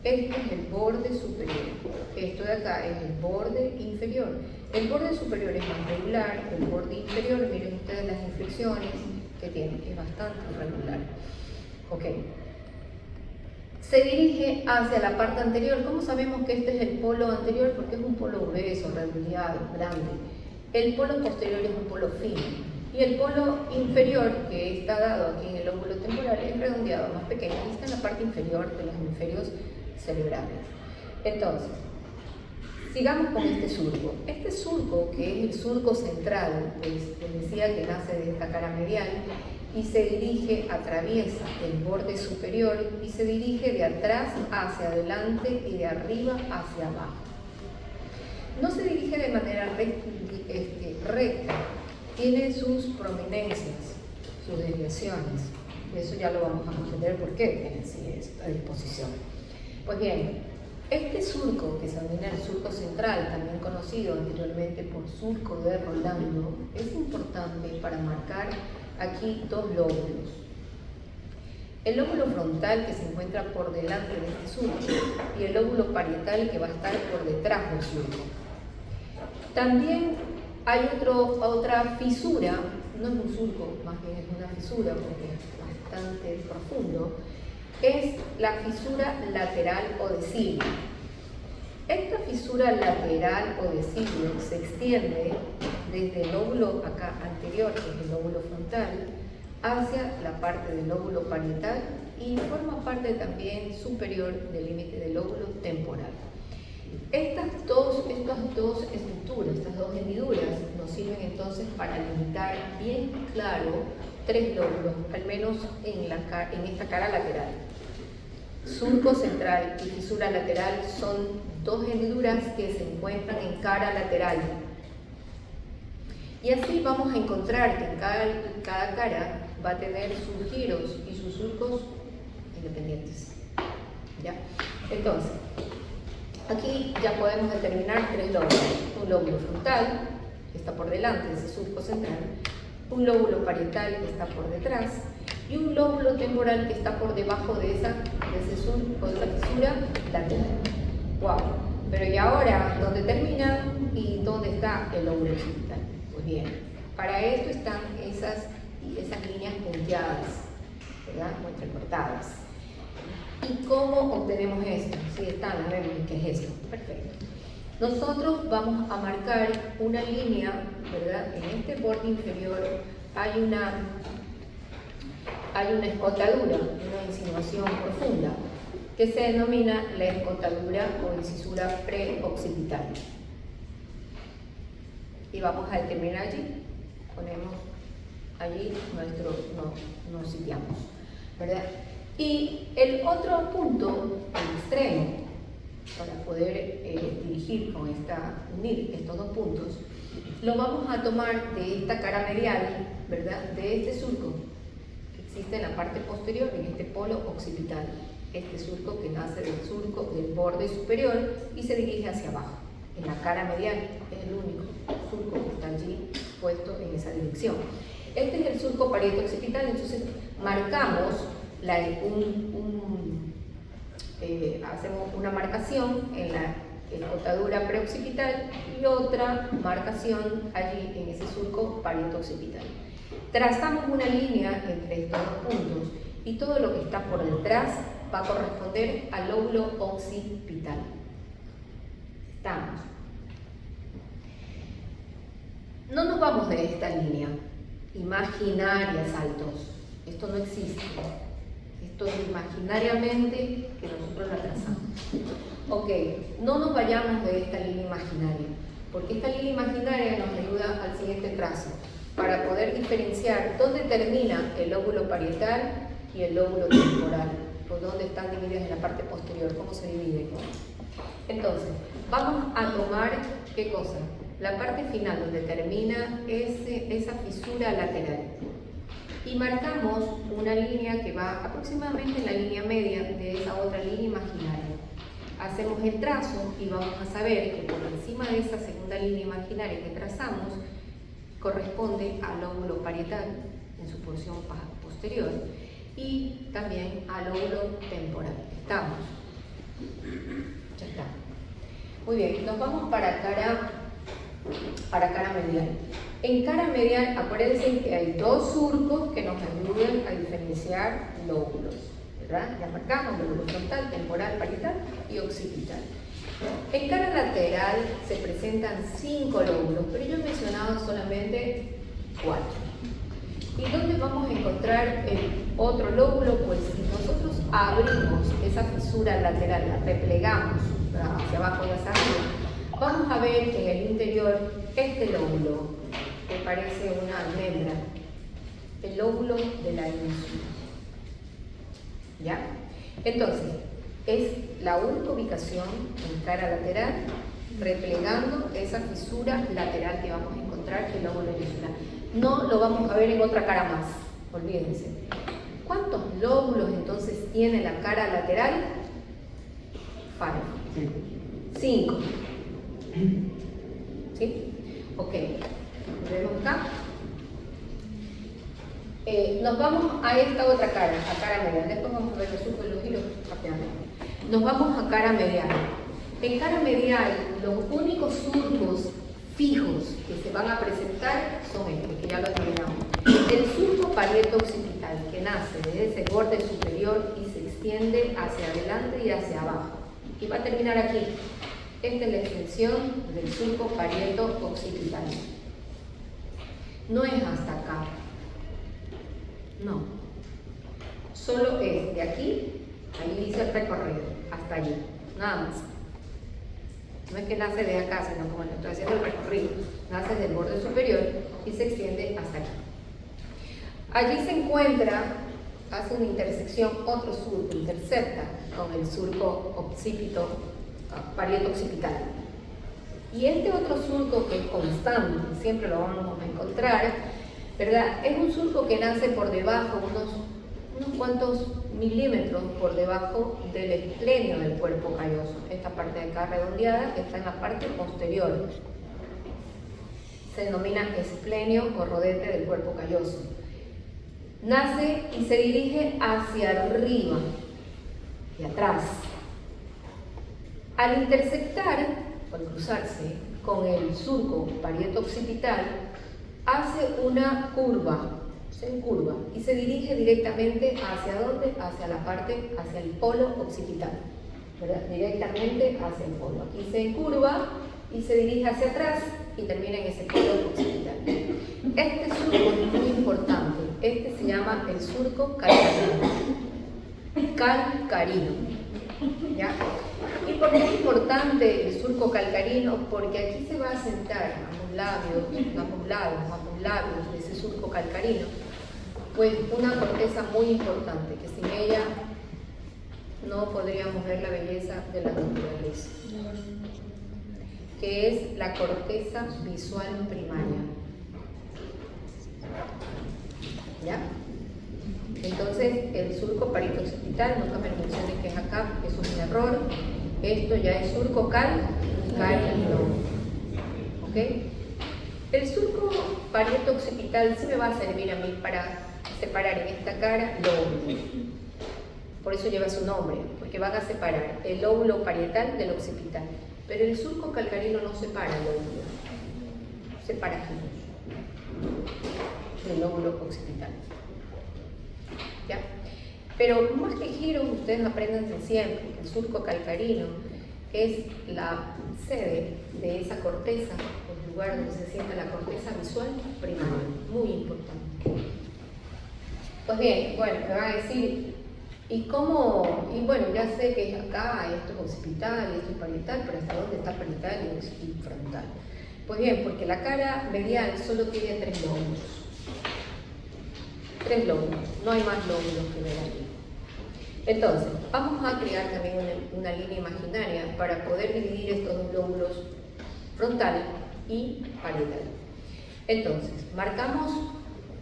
A: Este es el borde superior. Esto de acá es el borde inferior. El borde superior es más regular, el borde inferior, miren ustedes las inflexiones que tiene, es bastante irregular. Ok. Se dirige hacia la parte anterior. ¿Cómo sabemos que este es el polo anterior? Porque es un polo grueso, redondeado, grande. El polo posterior es un polo fino. Y el polo inferior, que está dado aquí en el lóbulo temporal, es redondeado, más pequeño, y está en la parte inferior de los hemisferios cerebrales. Entonces, sigamos con este surco. Este surco, que es el surco central, pues les decía que nace de esta cara medial, y se dirige, atraviesa el borde superior y se dirige de atrás hacia adelante y de arriba hacia abajo. No se dirige de manera recta, tiene sus prominencias, sus desviaciones. Eso ya lo vamos a comprender por qué tiene así esta disposición. Pues bien, este surco, que se denomina el surco central, también conocido anteriormente por surco de Rolando, es importante para marcar aquí dos lóbulos. El lóbulo frontal, que se encuentra por delante de este surco, y el lóbulo parietal, que va a estar por detrás del surco. También hay otra fisura, no es un surco, más bien es una fisura porque es bastante profundo, es la fisura lateral o de cilio. Esta fisura lateral o de cilio se extiende desde el lóbulo acá anterior, que es el lóbulo frontal, hacia la parte del lóbulo parietal y forma parte también superior del límite del lóbulo temporal. Estas dos estructuras, estas dos hendiduras, nos sirven entonces para limitar bien claro 3 lóbulos, al menos en esta cara lateral. Surco central y fisura lateral son 2 hendiduras que se encuentran en cara lateral. Y así vamos a encontrar que en cada cara va a tener sus giros y sus surcos independientes. ¿Ya? Entonces, aquí ya podemos determinar 3 lóbulos. Un lóbulo frontal, que está por delante de ese surco central, un lóbulo parietal, que está por detrás, y un lóbulo temporal, que está por debajo de ese surco, de esa fisura lateral. ¡Wow! Pero ¿y ahora dónde termina y dónde está el lóbulo occipital? Pues bien, para esto están esas líneas punteadas, ¿verdad? Muy entrecortadas. ¿Y cómo obtenemos esto? Si están, a ver, ¿qué es esto? Perfecto. Nosotros vamos a marcar una línea, ¿verdad? En este borde inferior hay una escotadura, una insinuación profunda. que se denomina la escotadura o incisura preoccipital. Y vamos a determinar allí, ponemos allí nos sitiamos, ¿verdad? Y el otro punto, el extremo, para poder unir estos dos puntos, lo vamos a tomar de esta cara medial, ¿verdad? De este surco que existe en la parte posterior, en este polo occipital. Este surco que nace del surco del borde superior y se dirige hacia abajo, en la cara medial. Es el único surco que está allí puesto en esa dirección. Este es el surco parieto-occipital, entonces marcamos hacemos una marcación en la escotadura preoccipital y otra marcación allí en ese surco parieto-occipital. Trazamos una línea entre estos dos puntos y todo lo que está por detrás va a corresponder al lóbulo occipital. Estamos. No nos vamos de esta línea imaginaria, saltos. Esto no existe. Esto es imaginariamente que nosotros la trazamos. Ok, no nos vayamos de esta línea imaginaria, porque esta línea imaginaria nos ayuda al siguiente trazo, para poder diferenciar dónde termina el lóbulo parietal y el lóbulo temporal, por dónde están divididos en la parte posterior, cómo se dividen. Entonces, vamos a tomar, ¿qué cosa? La parte final donde termina esa fisura lateral. Y marcamos una línea que va aproximadamente en la línea media de esa otra línea imaginaria. Hacemos el trazo y vamos a saber que por encima de esa segunda línea imaginaria que trazamos corresponde al lóbulo parietal en su porción posterior y también al lóbulo temporal. ¿Estamos? Ya está. Muy bien, nos vamos para cara medial. En cara medial, acuérdense que hay dos surcos que nos ayudan a diferenciar lóbulos, ¿verdad? Ya marcamos lóbulo frontal, temporal, parietal y occipital. En cara lateral se presentan 5 lóbulos, pero yo he mencionado solamente 4. ¿Y dónde vamos a encontrar el otro lóbulo? Pues si nosotros abrimos esa fisura lateral, la replegamos hacia abajo y hacia arriba, vamos a ver en el interior este lóbulo que parece una almendra, el lóbulo de la ínsula. ¿Ya? Entonces, es la única ubicación en cara lateral, replegando esa fisura lateral que vamos a encontrar en el lóbulo insular. No lo vamos a ver en otra cara más, olvídense. ¿Cuántos lóbulos entonces tiene la cara lateral? 5. ¿Sí? Ok. Vemos acá. Nos vamos a esta otra cara, a cara medial. Después vamos a ver los surcos y los giros rápidamente. Nos vamos a cara medial. En cara medial, los únicos surcos fijos que se van a presentar son estos, que ya lo terminamos. El surco parieto-occipital, que nace desde ese borde superior y se extiende hacia adelante y hacia abajo. Y va a terminar aquí. Esta es la extensión del surco parieto-occipital. No es hasta acá. No. Solo es de aquí, ahí dice el recorrido, hasta allí. Nada más. No es que nace de acá, sino como le estoy haciendo el recorrido. Nace del borde superior y se extiende hasta aquí. Allí se encuentra, hace una intersección, otro surco, intercepta con el surco parieto-occipital. Y este otro surco que es constante, siempre lo vamos a encontrar, ¿verdad? Es un surco que nace por debajo, unos cuantos milímetros por debajo del esplenio del cuerpo calloso. Esta parte de acá redondeada está en la parte posterior. Se denomina esplenio o rodete del cuerpo calloso. Nace y se dirige hacia arriba y atrás. Al intersectar, o al cruzarse con el surco parieto-occipital, hace una curva, se encurva y se dirige directamente hacia ¿dónde? Hacia la parte, hacia el polo occipital, ¿verdad? Directamente hacia el polo. Aquí se encurva y se dirige hacia atrás y termina en ese polo occipital. Este surco es muy importante. Este se llama el surco calcarino. Calcarino. ¿Ya? ¿Y por qué es importante el surco calcarino? Porque aquí se va a sentar ambos labios de ese surco calcarino, pues una corteza muy importante, que sin ella no podríamos ver la belleza de la naturaleza, que es la corteza visual primaria. ¿Ya? Entonces, el surco parieto-occipital, nunca me mencionen que es acá, eso es un error. Esto ya es surco calcarino. ¿Ok? El surco parieto-occipital sí me va a servir a mí para separar en esta cara lóbulos. Por eso lleva su nombre, porque van a separar el lóbulo parietal del occipital. Pero el surco calcarino no separa lóbulos, separa giros del lóbulo occipital. ¿Ya? Pero más que giros, ustedes aprendan siempre que el surco calcarino es la sede de esa corteza, el lugar donde se sienta la corteza visual primaria, muy importante. Pues bien, bueno, me van a decir, ¿y cómo? Y bueno, ya sé que es acá, esto es occipital, esto es parietal, pero ¿hasta dónde está parietal y frontal? Pues bien, porque la cara medial solo tiene 3 lóbulos. 3 lóbulos, no hay más lóbulos que ver aquí. Entonces, vamos a crear también una línea imaginaria para poder dividir estos 2 lóbulos, frontal y parietal. Entonces, marcamos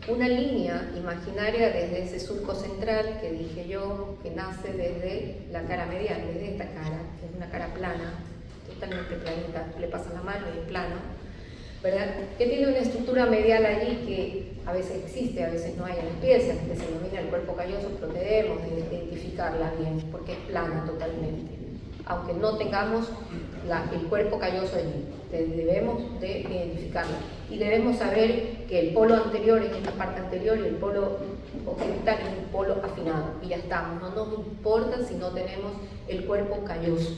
A: una línea imaginaria desde ese surco central que dije yo, que nace desde la cara medial, desde esta cara, que es una cara plana, totalmente planita, le pasan la mano y es plano, ¿verdad? Que tiene una estructura medial allí que a veces existe, a veces no hay en las piezas, que se denomina el cuerpo calloso, pero debemos de identificarla bien, porque es plana totalmente, aunque no tengamos el cuerpo calloso allí, debemos de identificarla. Y debemos saber que el polo anterior es esta parte anterior y el polo occipital es un polo afinado, y ya estamos, no nos importa si no tenemos el cuerpo calloso,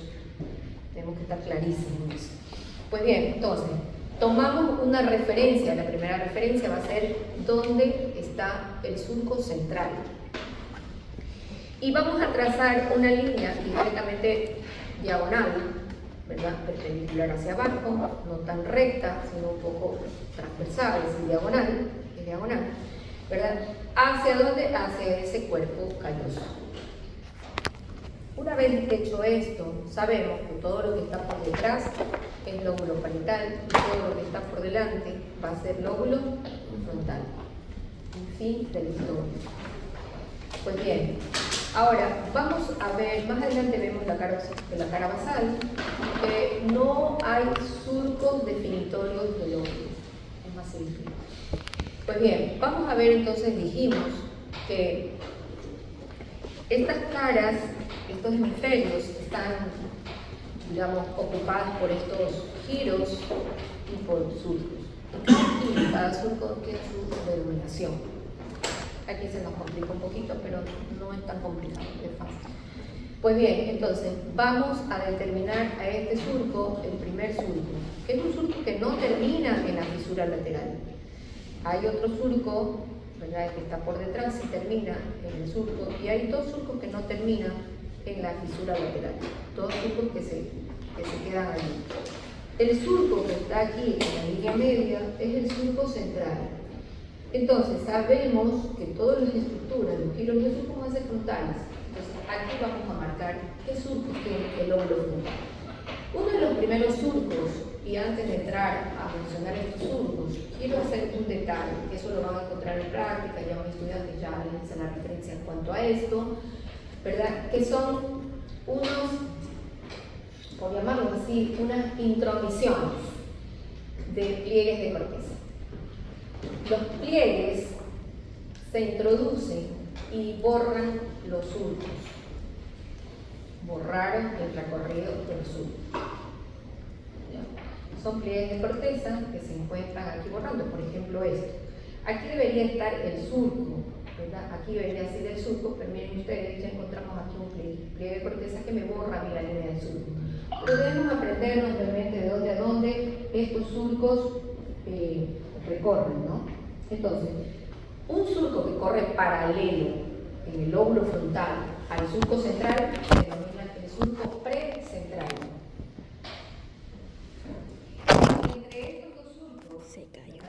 A: tenemos que estar clarísimos en eso. Pues bien, entonces, tomamos una referencia, la primera referencia va a ser dónde está el surco central. Y vamos a trazar una línea directamente diagonal, ¿verdad? Perpendicular hacia abajo, no tan recta, sino un poco transversal, es diagonal, ¿verdad? ¿Hacia dónde? Hacia ese cuerpo calloso. Una vez hecho esto, sabemos que todo lo que está por detrás es lóbulo parietal y todo lo que está por delante va a ser lóbulo frontal. El fin de la historia. Pues bien, ahora vamos a ver, más adelante vemos la cara basal, que no hay surcos definitorios del lóbulo, es más simple. Pues bien, vamos a ver entonces, dijimos que estas caras, estos hemisferios están, digamos, ocupados por estos giros y por surcos. Y cada surco tiene su denominación. Aquí se nos complica un poquito, pero no es tan complicado, es fácil. Pues bien, entonces vamos a determinar a este surco, el primer surco, que es un surco que no termina en la fisura lateral. Hay otro surco, ¿verdad?, que está por detrás y termina en el surco, y hay 2 surcos que no terminan en la fisura lateral, 2 surcos que se quedan allí. El surco que está aquí en la línea media es el surco central. Entonces sabemos que todas las estructuras, los giros y los surcos van a ser frontales. Entonces aquí vamos a marcar qué surcos tiene el lóbulo frontal. Uno de los primeros surcos, y antes de entrar a mencionar estos surcos, quiero hacer un detalle, que eso lo van a encontrar en práctica, ya mis estudiantes ya les hice la referencia en cuanto a esto, ¿verdad? Que son unos, por llamarlo así, unas intromisiones de pliegues de corteza. Los pliegues se introducen y borran los surcos. Borraron el recorrido de los surcos. Son pliegues de corteza que se encuentran aquí borrando, por ejemplo esto. Aquí debería estar el surco, ¿verdad? Aquí debería ser el surco, pero miren ustedes, ya encontramos aquí un pliegue de corteza que me borra a mí la línea del surco. Pero debemos aprendernos realmente de dónde a dónde estos surcos recorren, ¿no? Entonces, un surco que corre paralelo en el lóbulo frontal al surco central se denomina el surco precentral. Entre estos dos surcos
B: Se cayó.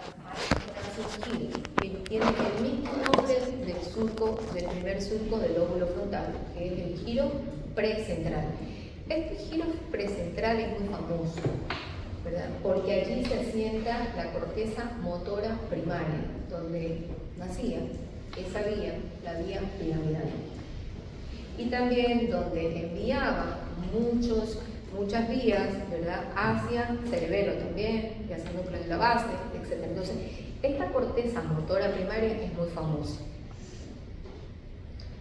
A: hay un giro que tiene el mismo nombre del surco, del primer surco del lóbulo frontal, que es el giro precentral. Este giro precentral es muy famoso, ¿verdad? Porque allí se asienta la corteza motora primaria, donde nacía esa vía, la vía piramidal. Y también donde enviaba muchas vías, ¿verdad?, hacia cerebelo también, y hacia núcleo de la base, etc. Entonces, esta corteza motora primaria es muy famosa.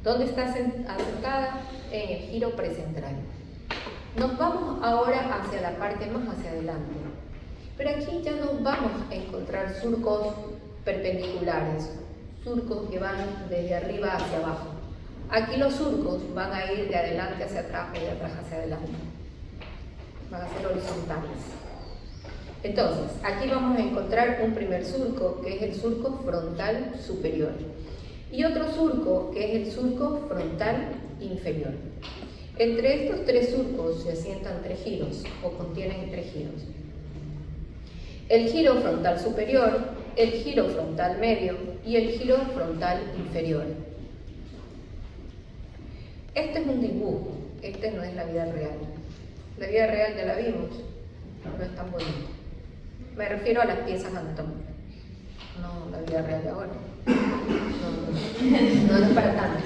A: ¿Dónde está asentada? En el giro precentral. Nos vamos ahora hacia la parte más hacia adelante. Pero aquí ya no vamos a encontrar surcos perpendiculares, surcos que van desde arriba hacia abajo. Aquí los surcos van a ir de adelante hacia atrás y de atrás hacia adelante. Van a ser horizontales. Entonces, aquí vamos a encontrar un primer surco, que es el surco frontal superior. Y otro surco, que es el surco frontal inferior. Entre estos tres surcos se asientan tres giros, o contienen tres giros. El giro frontal superior, el giro frontal medio y el giro frontal inferior. Este es un dibujo, este no es la vida real. La vida real ya la vimos, no es tan bonita. Me refiero a las piezas anatómicas, no la vida real de ahora. No es para tanto.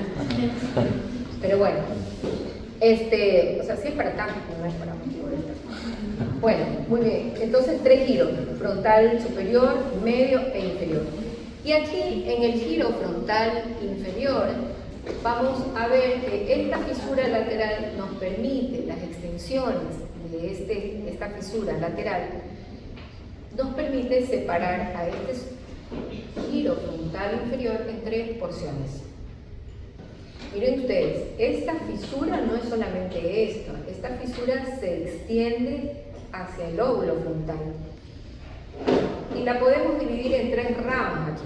A: Pero bueno, o sea, sí es para tanto, no es para mucho. Bueno, muy bien. Entonces, tres giros: frontal superior, medio e inferior. Y aquí, en el giro frontal inferior, vamos a ver que esta fisura lateral nos permite, las extensiones de esta fisura lateral, nos permite separar a este giro frontal inferior en tres porciones. Miren ustedes, esta fisura no es solamente esto, esta fisura se extiende hacia el lóbulo frontal y la podemos dividir en tres ramas aquí,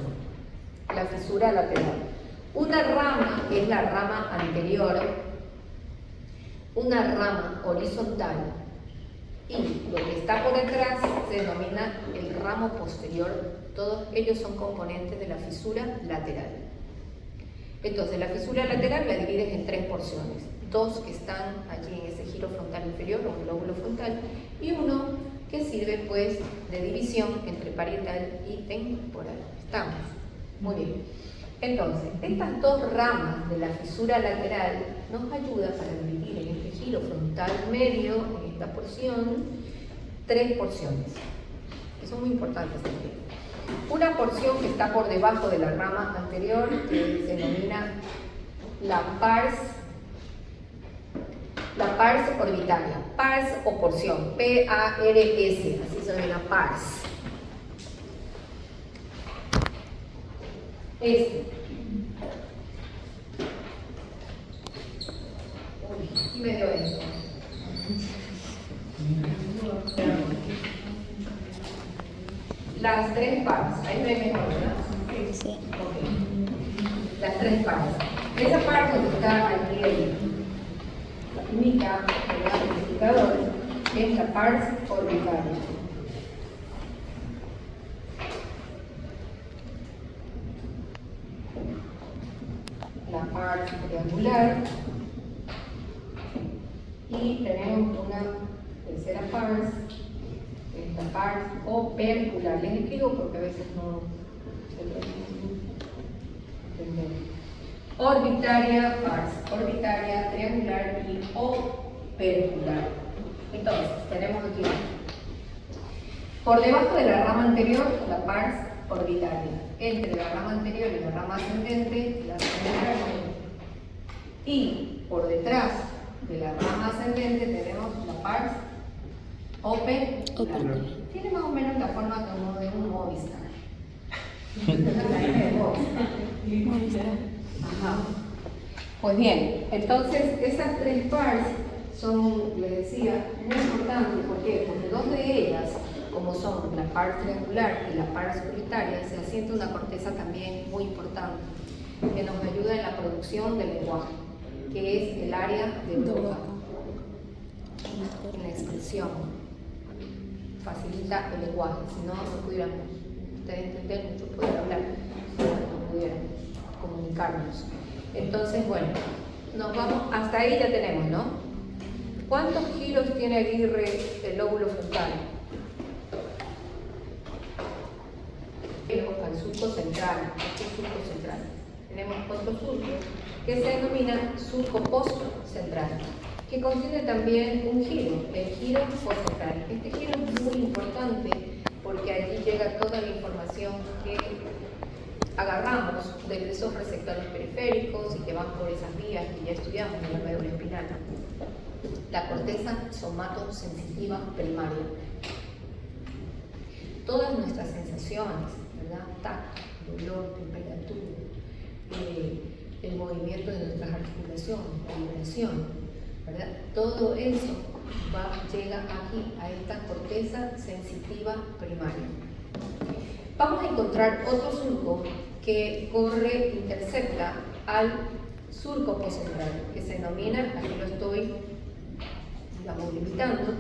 A: la fisura lateral. Una rama que es la rama anterior, una rama horizontal y lo que está por detrás se denomina el ramo posterior. Todos ellos son componentes de la fisura lateral. Entonces, la fisura lateral la divides en tres porciones: dos que están allí en ese giro frontal inferior o el lóbulo frontal y uno que sirve pues de división entre parietal y temporal. ¿Estamos? Muy bien. Entonces, estas dos ramas de la fisura lateral nos ayudan para dividir en este giro frontal medio, en esta porción, tres porciones, que son muy importantes también. Una porción que está por debajo de la rama anterior, que se denomina la pars orbitaria, pars o porción, P-A-R-S, así se denomina pars. Y me dio esto. Las tres pars, ahí me mejor, ¿verdad?
B: Sí.
A: Ok. Las tres pars. Esa parte que está aquí la finita, el indicador, es la pars orbitaria. La pars triangular y tenemos una tercera pars, esta pars opercular. Les escribo porque a veces no se lo entendemos. Orbitaria, pars orbitaria, triangular y opercular. Entonces, tenemos aquí por debajo de la rama anterior la pars orbitaria, entre la rama anterior y la rama ascendente la triangular, y por detrás de la rama ascendente tenemos la pars opercular. Tiene más o menos la forma como de un Movistar. Ajá. Pues bien, entonces esas tres pars son, les decía, muy importantes. ¿Por qué? Porque dos de ellas, como son la pars triangular y la pars orbitaria, se asienta una corteza también muy importante que nos ayuda en la producción del lenguaje, que es el área de Broca. en la expresión, facilita el lenguaje, si no, no pudiéramos entender mucho, poder hablar, no pudiéramos comunicarnos. Entonces, bueno, nos vamos, hasta ahí ya tenemos, ¿no? ¿Cuántos giros tiene Aguirre el lóbulo frontal? Al surco central, este surco central. Tenemos otro surco que se denomina surco postcentral, que contiene también un giro, el giro postcentral. Este giro es muy importante porque allí llega toda la información que agarramos de esos receptores periféricos y que van por esas vías que ya estudiamos en la médula espinal. La corteza somatosensitiva primaria. Todas nuestras sensaciones, ¿verdad? Tacto, dolor, temperatura, el movimiento de nuestras articulaciones, la vibración, ¿verdad? Todo eso llega aquí, a esta corteza sensitiva primaria. Vamos a encontrar otro surco que intercepta al surco postcentral, que se denomina, aquí lo estoy limitando,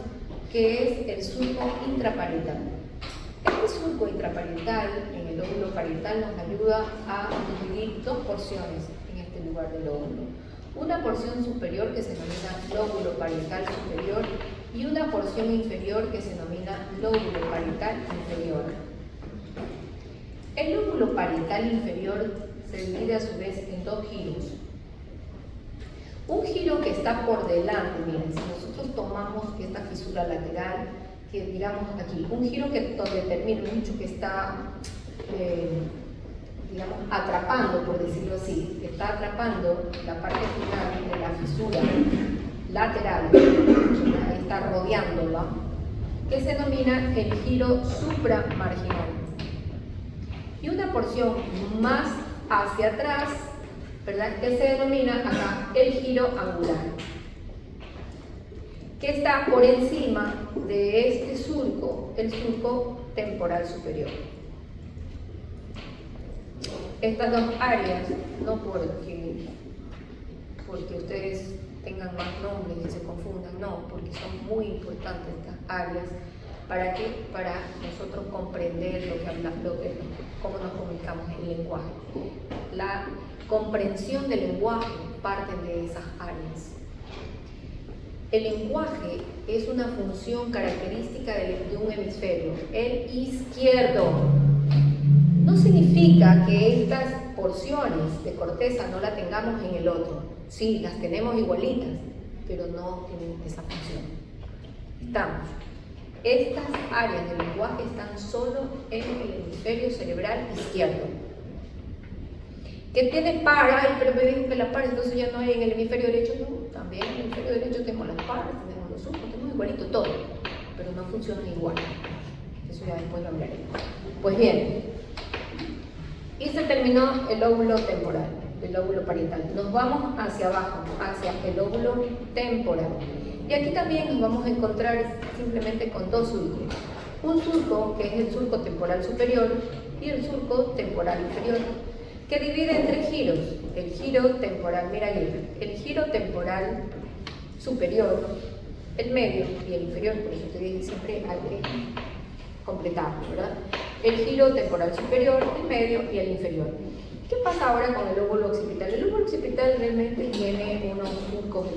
A: que es el surco intraparietal. Este surco intraparietal en el lóbulo parietal nos ayuda a dividir dos porciones en este lugar del lóbulo. Una porción superior que se denomina lóbulo parietal superior y una porción inferior que se denomina lóbulo parietal inferior. El lóbulo parietal inferior se divide a su vez en dos giros. Un giro que está por delante, miren, si nosotros tomamos esta fisura lateral, que digamos aquí, un giro que donde termina mucho, que está, digamos, atrapando, por decirlo así, que está atrapando la parte final de la fisura lateral, que está rodeándola, que se denomina el giro supramarginal. Y una porción más hacia atrás, ¿verdad?, que se denomina acá el giro angular, que está por encima de este surco, el surco temporal superior. Estas dos áreas, no porque ustedes tengan más nombres y se confundan, no, porque son muy importantes estas áreas. ¿Para qué? Para nosotros comprender lo que hablamos, cómo nos comunicamos, el lenguaje. La comprensión del lenguaje parte de esas áreas. El lenguaje es una función característica de un hemisferio, el izquierdo. No significa que estas porciones de corteza no las tengamos en el otro. Sí, las tenemos igualitas, pero no tienen esa función. Estas áreas del lenguaje están solo en el hemisferio cerebral izquierdo. ¿Qué tiene par? Ay, pero me dijo que la par, entonces ya no hay en el hemisferio derecho. No, también en el hemisferio derecho tenemos las pares, tenemos los surcos, tenemos igualito todo, pero no funcionan igual. Eso ya después lo hablaremos. Pues bien, y se terminó el lóbulo temporal, el lóbulo parietal. Nos vamos hacia abajo, hacia el lóbulo temporal. Y aquí también nos vamos a encontrar simplemente con dos surcos. Un surco que es el surco temporal superior y el surco temporal inferior, que divide en tres giros. El giro temporal, mira Aguirre, el giro temporal superior, el medio y el inferior, por eso te dije siempre hay que completarlo, ¿verdad? El giro temporal superior, el medio y el inferior. ¿Qué pasa ahora con el lóbulo occipital? El lóbulo occipital realmente tiene unos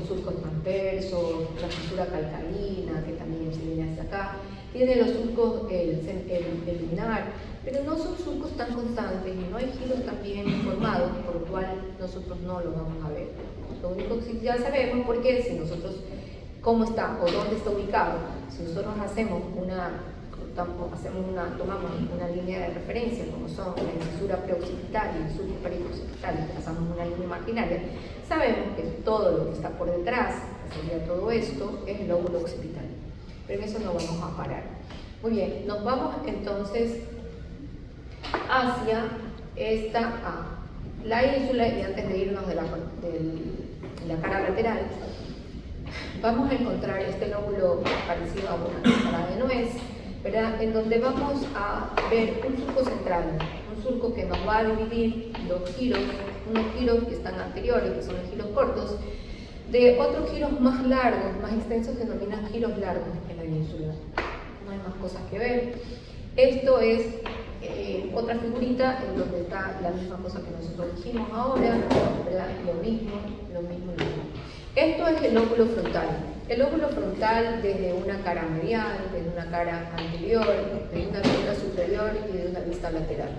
A: surcos transversos, la fisura calcalina, que también se viene hasta acá, tiene los surcos, el lunar, pero no son surcos tan constantes y no hay giros tan bien formados, por lo cual nosotros no los vamos a ver. Lo único que ya sabemos porque si nosotros, cómo está o dónde está ubicado, si nosotros tomamos una línea de referencia, como son la fisura preoccipital y el surco perioccipital, y trazamos una línea imaginaria, sabemos que todo lo que está por detrás, que sería todo esto, es el lóbulo occipital. Pero en eso no vamos a parar. Muy bien, nos vamos entonces hacia la ínsula, y antes de irnos de la cara lateral, vamos a encontrar este lóbulo parecido a una cáscara de nuez, ¿verdad?, en donde vamos a ver un surco central, un surco que nos va a dividir los giros, unos giros que están anteriores, que son los giros cortos, De otros giros más largos, más extensos, se denominan giros largos en la ínsula. No hay más cosas que ver. Esto es otra figurita en donde está la misma cosa que nosotros dijimos ahora, ¿verdad? Lo mismo. Esto es el lóbulo frontal. El lóbulo frontal desde una cara medial, desde una cara anterior, desde una vista superior y de una vista lateral.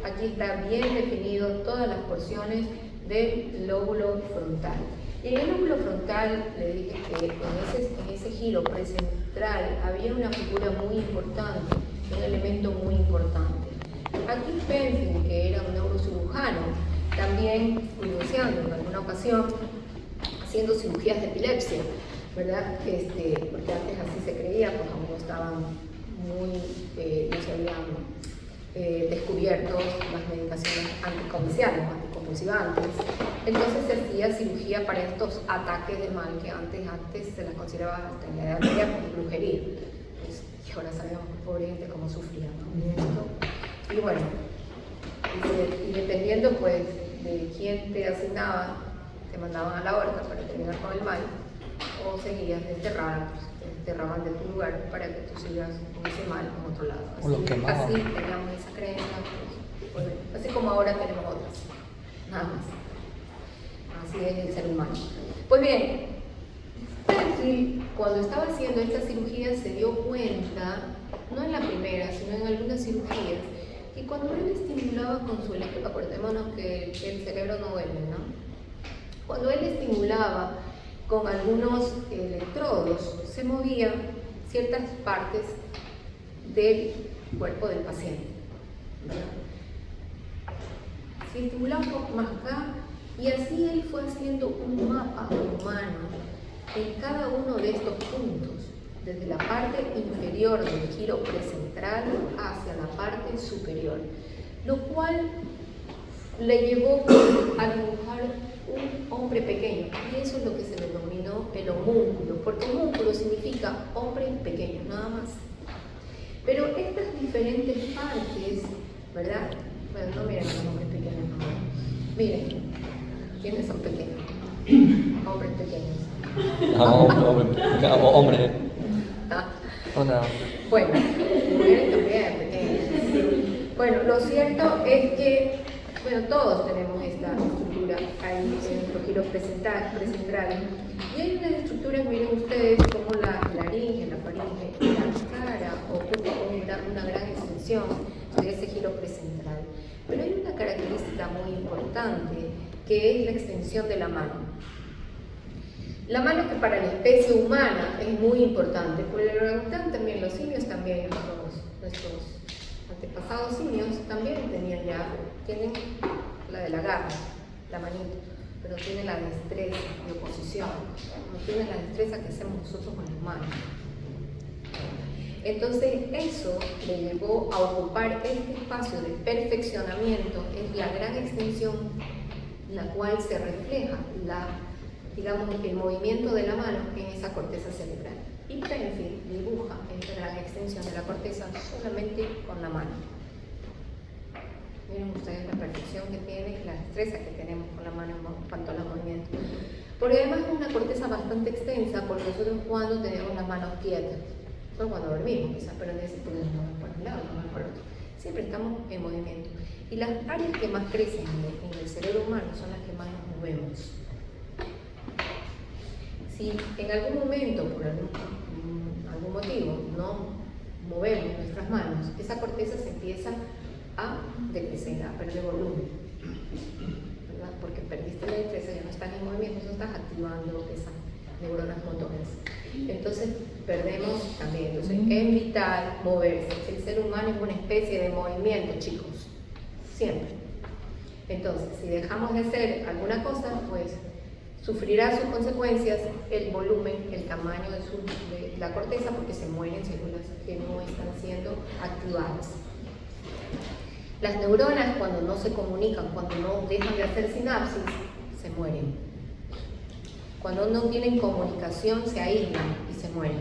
A: Aquí está bien definido todas las porciones del lóbulo frontal. Y en el lóbulo frontal le dije que en ese giro precentral había una figura muy importante, un elemento muy importante. Aquí Penfield, que era un neurocirujano, también curioseando en alguna ocasión, haciendo cirugías de epilepsia, ¿verdad? Porque antes así se creía, pues aún no estaban no se habían descubierto las medicaciones anticonvulsivantes. Entonces se hacía cirugía para estos ataques de mal que antes se las consideraba hasta en la Edad Media como brujería. Y ahora sabemos, pobre gente, cómo sufría, ¿no? Y bueno, y dependiendo pues de quién te asignaba, te mandaban a la horca para terminar con el mal, o seguías desterrada, te desterraban de tu lugar para que tú sigas con ese mal en otro lado.
C: O lo quemaban.
A: Así teníamos esa creencia, pues, así como ahora tenemos otras, nada más. Así es el ser humano. Pues bien, Penfield, cuando estaba haciendo esta cirugía, se dio cuenta, no en la primera, sino en algunas cirugías, que cuando él estimulaba con su electrodo, acordémonos que el cerebro no duerme, ¿no? Cuando él estimulaba con algunos electrodos, se movían ciertas partes del cuerpo del paciente, ¿verdad? Se estimulaba un poco más acá, y así él fue haciendo un mapa humano en cada uno de estos puntos, desde la parte inferior del giro precentral hacia la parte superior, lo cual le llevó a dibujar un hombre pequeño, y eso es lo que se denominó el homúnculo, porque homúnculo significa hombre pequeño, nada más. Pero estas diferentes partes, ¿verdad? Bueno, no miren los hombres pequeños, no. Miren, ¿quiénes son pequeños? Hombres pequeños.
C: Hombre.
A: ¿Ah?
C: Hola.
A: Bueno, mujeres también pequeñas. Bueno, lo cierto es que, bueno, todos tenemos esta estructura ahí en nuestros giros precentrales. Y hay unas estructuras, miren ustedes, como la laringe, la faringe, la cara ocupa una gran extensión de ese giro precentral. Pero hay una característica muy importante, que es la extensión de la mano. La mano, que para la especie humana es muy importante, por el orangután también, los simios también, nuestros antepasados simios también tienen la de la garra, la manita, pero tienen la destreza de oposición, no tienen la destreza que hacemos nosotros con las manos. Entonces eso le llevó a ocupar este espacio de perfeccionamiento, es la gran extensión en la cual se refleja digamos, el movimiento de la mano en esa corteza cerebral. Y Penfield dibuja esta gran extensión de la corteza solamente con la mano. Miren ustedes la perfección que tiene, la destreza que tenemos con la mano en cuanto a los movimientos. Porque además es una corteza bastante extensa, porque nosotros cuando tenemos las manos quietas, solo cuando dormimos quizás, pero en ese ponemos las manos por un lado, las manos por otro. Siempre estamos en movimiento. Y las áreas que más crecen en el cerebro humano son las que más nos movemos. Si en algún momento, por algún motivo, no movemos nuestras manos, esa corteza se empieza a decrecer, a perder volumen, ¿verdad? Porque perdiste la destreza, ya no estás en movimiento, no estás activando esas neuronas motoras. Entonces perdemos también. Entonces es vital moverse. El ser humano es una especie de movimiento, chicos, siempre. Entonces, si dejamos de hacer alguna cosa, pues sufrirá sus consecuencias el volumen, el tamaño de la corteza, porque se mueren células que no están siendo activadas. Las neuronas, cuando no se comunican, cuando no dejan de hacer sinapsis, se mueren. Cuando no tienen comunicación, se aíslan y se mueren.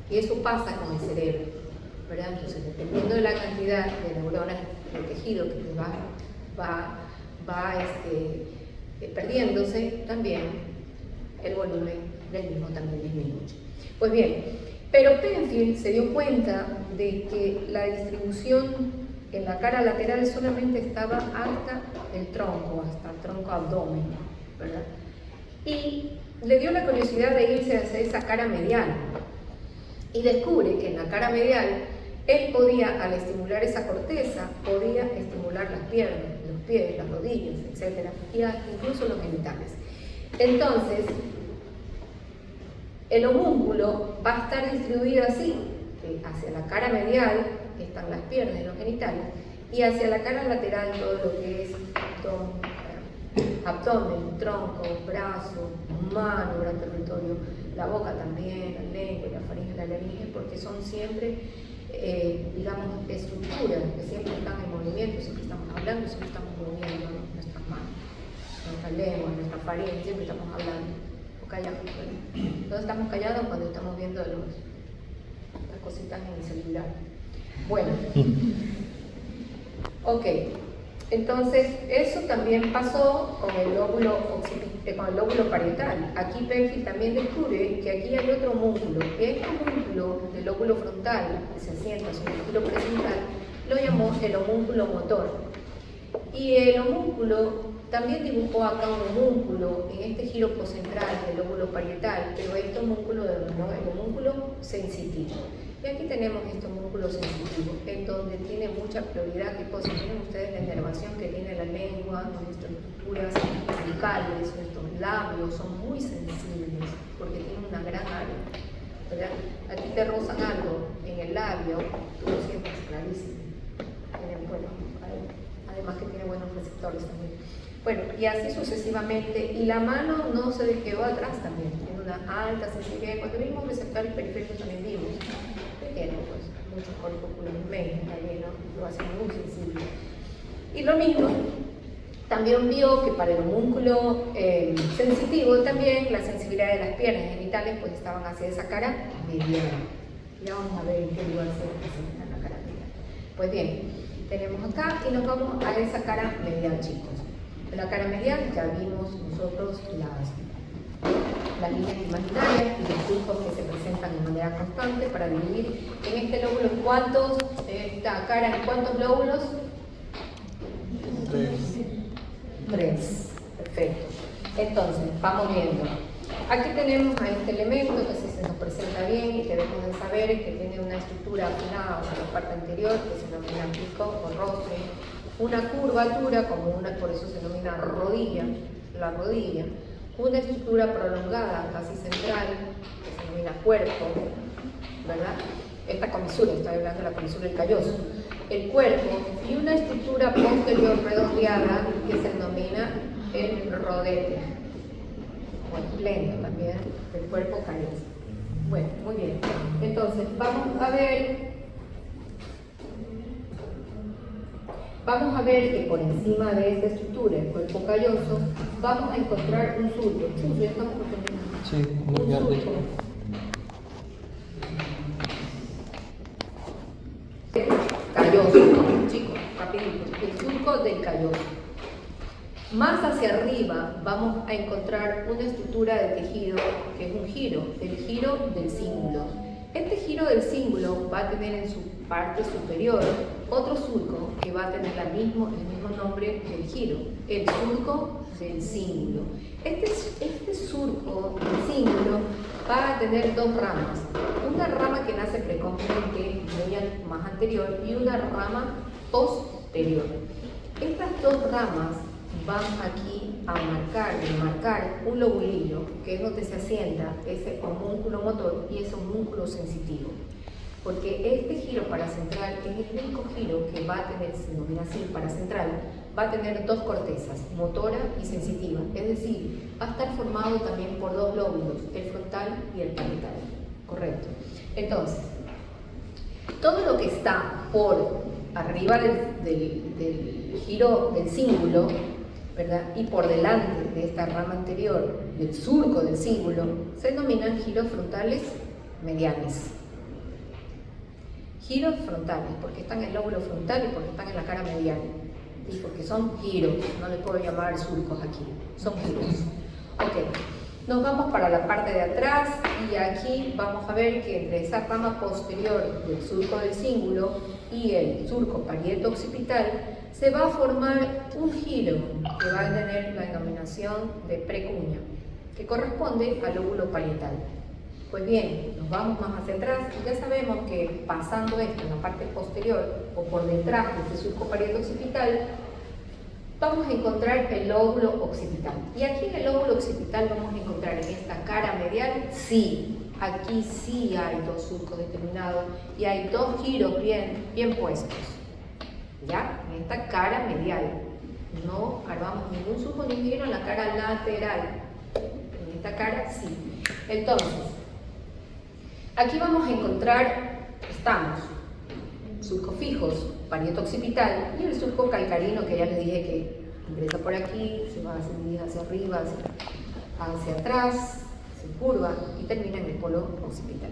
A: Y eso pasa con el cerebro, ¿verdad? Entonces, dependiendo de la cantidad de neuronas del tejido que va perdiéndose, también el volumen del mismo también disminuye. Pues bien, pero Penfield se dio cuenta de que la distribución en la cara lateral solamente estaba hasta el tronco abdomen, ¿verdad? Y le dio la curiosidad de irse hacia esa cara medial y descubre que en la cara medial él podía, al estimular esa corteza, podía estimular las piernas, los pies, las rodillas, etc. Y incluso los genitales. Entonces, el homúnculo va a estar distribuido así, hacia la cara medial están las piernas y los genitales, y hacia la cara lateral todo lo que es abdomen, tronco, brazo, mano, gran territorio, la boca también, la lengua, la faringe, la laringe, porque son siempre, digamos, estructuras que siempre están en movimiento, siempre estamos hablando, siempre estamos moviendo nuestras manos, nuestra lengua, nuestra faringe, siempre estamos hablando o callados. Todos estamos callados cuando estamos viendo las cositas en el celular. Bueno, ok. Entonces, eso también pasó con el lóbulo parietal. Aquí Penfield también descubre que aquí hay otro homúnculo. Este homúnculo del lóbulo frontal, que se asienta sobre el lóbulo prefrontal, lo llamó el homúnculo motor. Y el homúnculo también dibujó acá un homúnculo en este giro poscentral del lóbulo parietal, pero este homúnculo denominó el homúnculo sensitivo. Y aquí tenemos este homúnculo sensitivo, en donde tiene mucha prioridad. ¿Qué cosa? Miren ustedes la inervación que tiene la lengua, nuestras estructuras bucales, nuestros labios son muy sensibles, porque tienen una gran área, ¿verdad? A ti te rozan algo en el labio, tú lo sientes clarísimo. Además que tiene buenos receptores también. Bueno, y así sucesivamente. Y la mano no se le quedó atrás también, tiene una alta sensibilidad. Cuando vimos receptores periféricos también vimos que tiene pues muchos corpúsculos medios también, ¿no? Lo hace muy sensible. Y lo mismo, también vio que para el homúnculo sensitivo también la sensibilidad de las piernas genitales pues estaban hacia esa cara medial. Ya vamos a ver en qué lugar se presenta la cara medial. Pues bien, tenemos acá y nos vamos a esa cara medial, chicos. En la cara medial ya vimos nosotros las líneas imaginarias y los surcos que se presentan de manera constante para dividir en este lóbulo en cuántos, esta cara en cuántos lóbulos. 3. Perfecto. Entonces, vamos viendo. Aquí tenemos a este elemento que si se nos presenta bien y que debemos de saber que tiene una estructura afinada a la parte anterior que se denomina pico o rostre, una curvatura como una, por eso se denomina rodilla, la rodilla, una estructura prolongada casi central que se denomina cuerpo, ¿verdad? Esta comisura, estoy hablando de la comisura del calloso, el cuerpo, y una estructura posterior redondeada que se denomina el rodete, o el pleno también del cuerpo calloso. Bueno, muy bien. Entonces, vamos a ver que por encima de esta estructura, el cuerpo calloso, vamos a encontrar un surco. Ya estamos terminando.
C: Sí, muy bien, de hecho.
A: Calloso, chicos, rapidito, el surco del calloso. Más hacia arriba vamos a encontrar una estructura de tejido que es un giro, el giro del cíngulo. Este giro del cíngulo va a tener en su parte superior otro surco que va a tener el mismo nombre del giro, el surco del cíngulo. Este surco del cíngulo va a tener dos ramas, una rama que nace precompletamente más anterior y una rama posterior. Estas dos ramas van aquí a marcar un lobulillo que es donde se asienta ese homúnculo motor y ese homúnculo sensitivo. Porque este giro paracentral es el único giro que va a tener, se denomina así, paracentral, va a tener dos cortezas, motora y sensitiva. Es decir, va a estar formado también por dos lóbulos, el frontal y el parietal. Correcto. Entonces, todo lo que está por arriba del giro del cíngulo, ¿verdad? Y por delante de esta rama anterior del surco del cíngulo, se denominan giros frontales mediales. Giros frontales, porque están en el lóbulo frontal y porque están en la cara medial. Y porque son giros, no les puedo llamar surcos aquí, son giros. Ok, Nos vamos para la parte de atrás y aquí vamos a ver que entre esa rama posterior del surco del cíngulo y el surco parieto-occipital se va a formar un giro que va a tener la denominación de precuña, que corresponde al lóbulo parietal. Pues bien, nos vamos más hacia atrás y ya sabemos que pasando esto en la parte posterior o por detrás de este surco parieto-occipital, vamos a encontrar el lóbulo occipital. Y aquí en el lóbulo occipital vamos a encontrar en esta cara medial, sí, aquí sí hay dos surcos determinados y hay dos giros bien puestos. ¿Ya? En esta cara medial. No armamos ningún surco ni un giro en la cara lateral. En esta cara sí. Entonces, aquí vamos a encontrar, estamos, surcos fijos, parieto occipital y el surco calcarino que ya les dije que ingresa por aquí, se va a seguir hacia arriba, hacia atrás, se curva y termina en el polo occipital.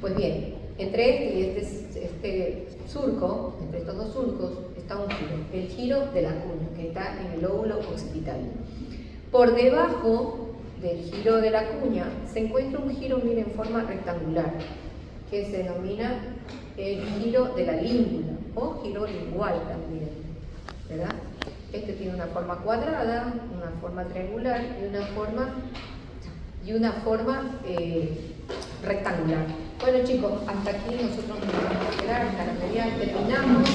A: Pues bien, entre este surco, entre estos dos surcos, está un giro, el giro de la cuña, que está en el lóbulo occipital. Por debajo del giro de la cuña se encuentra un giro, miren, en forma rectangular, que se denomina el giro de la língula o giro lingual también, ¿verdad? Este tiene una forma cuadrada, una forma triangular y una forma rectangular. Bueno chicos, hasta aquí nosotros nos vamos a quedar, terminamos.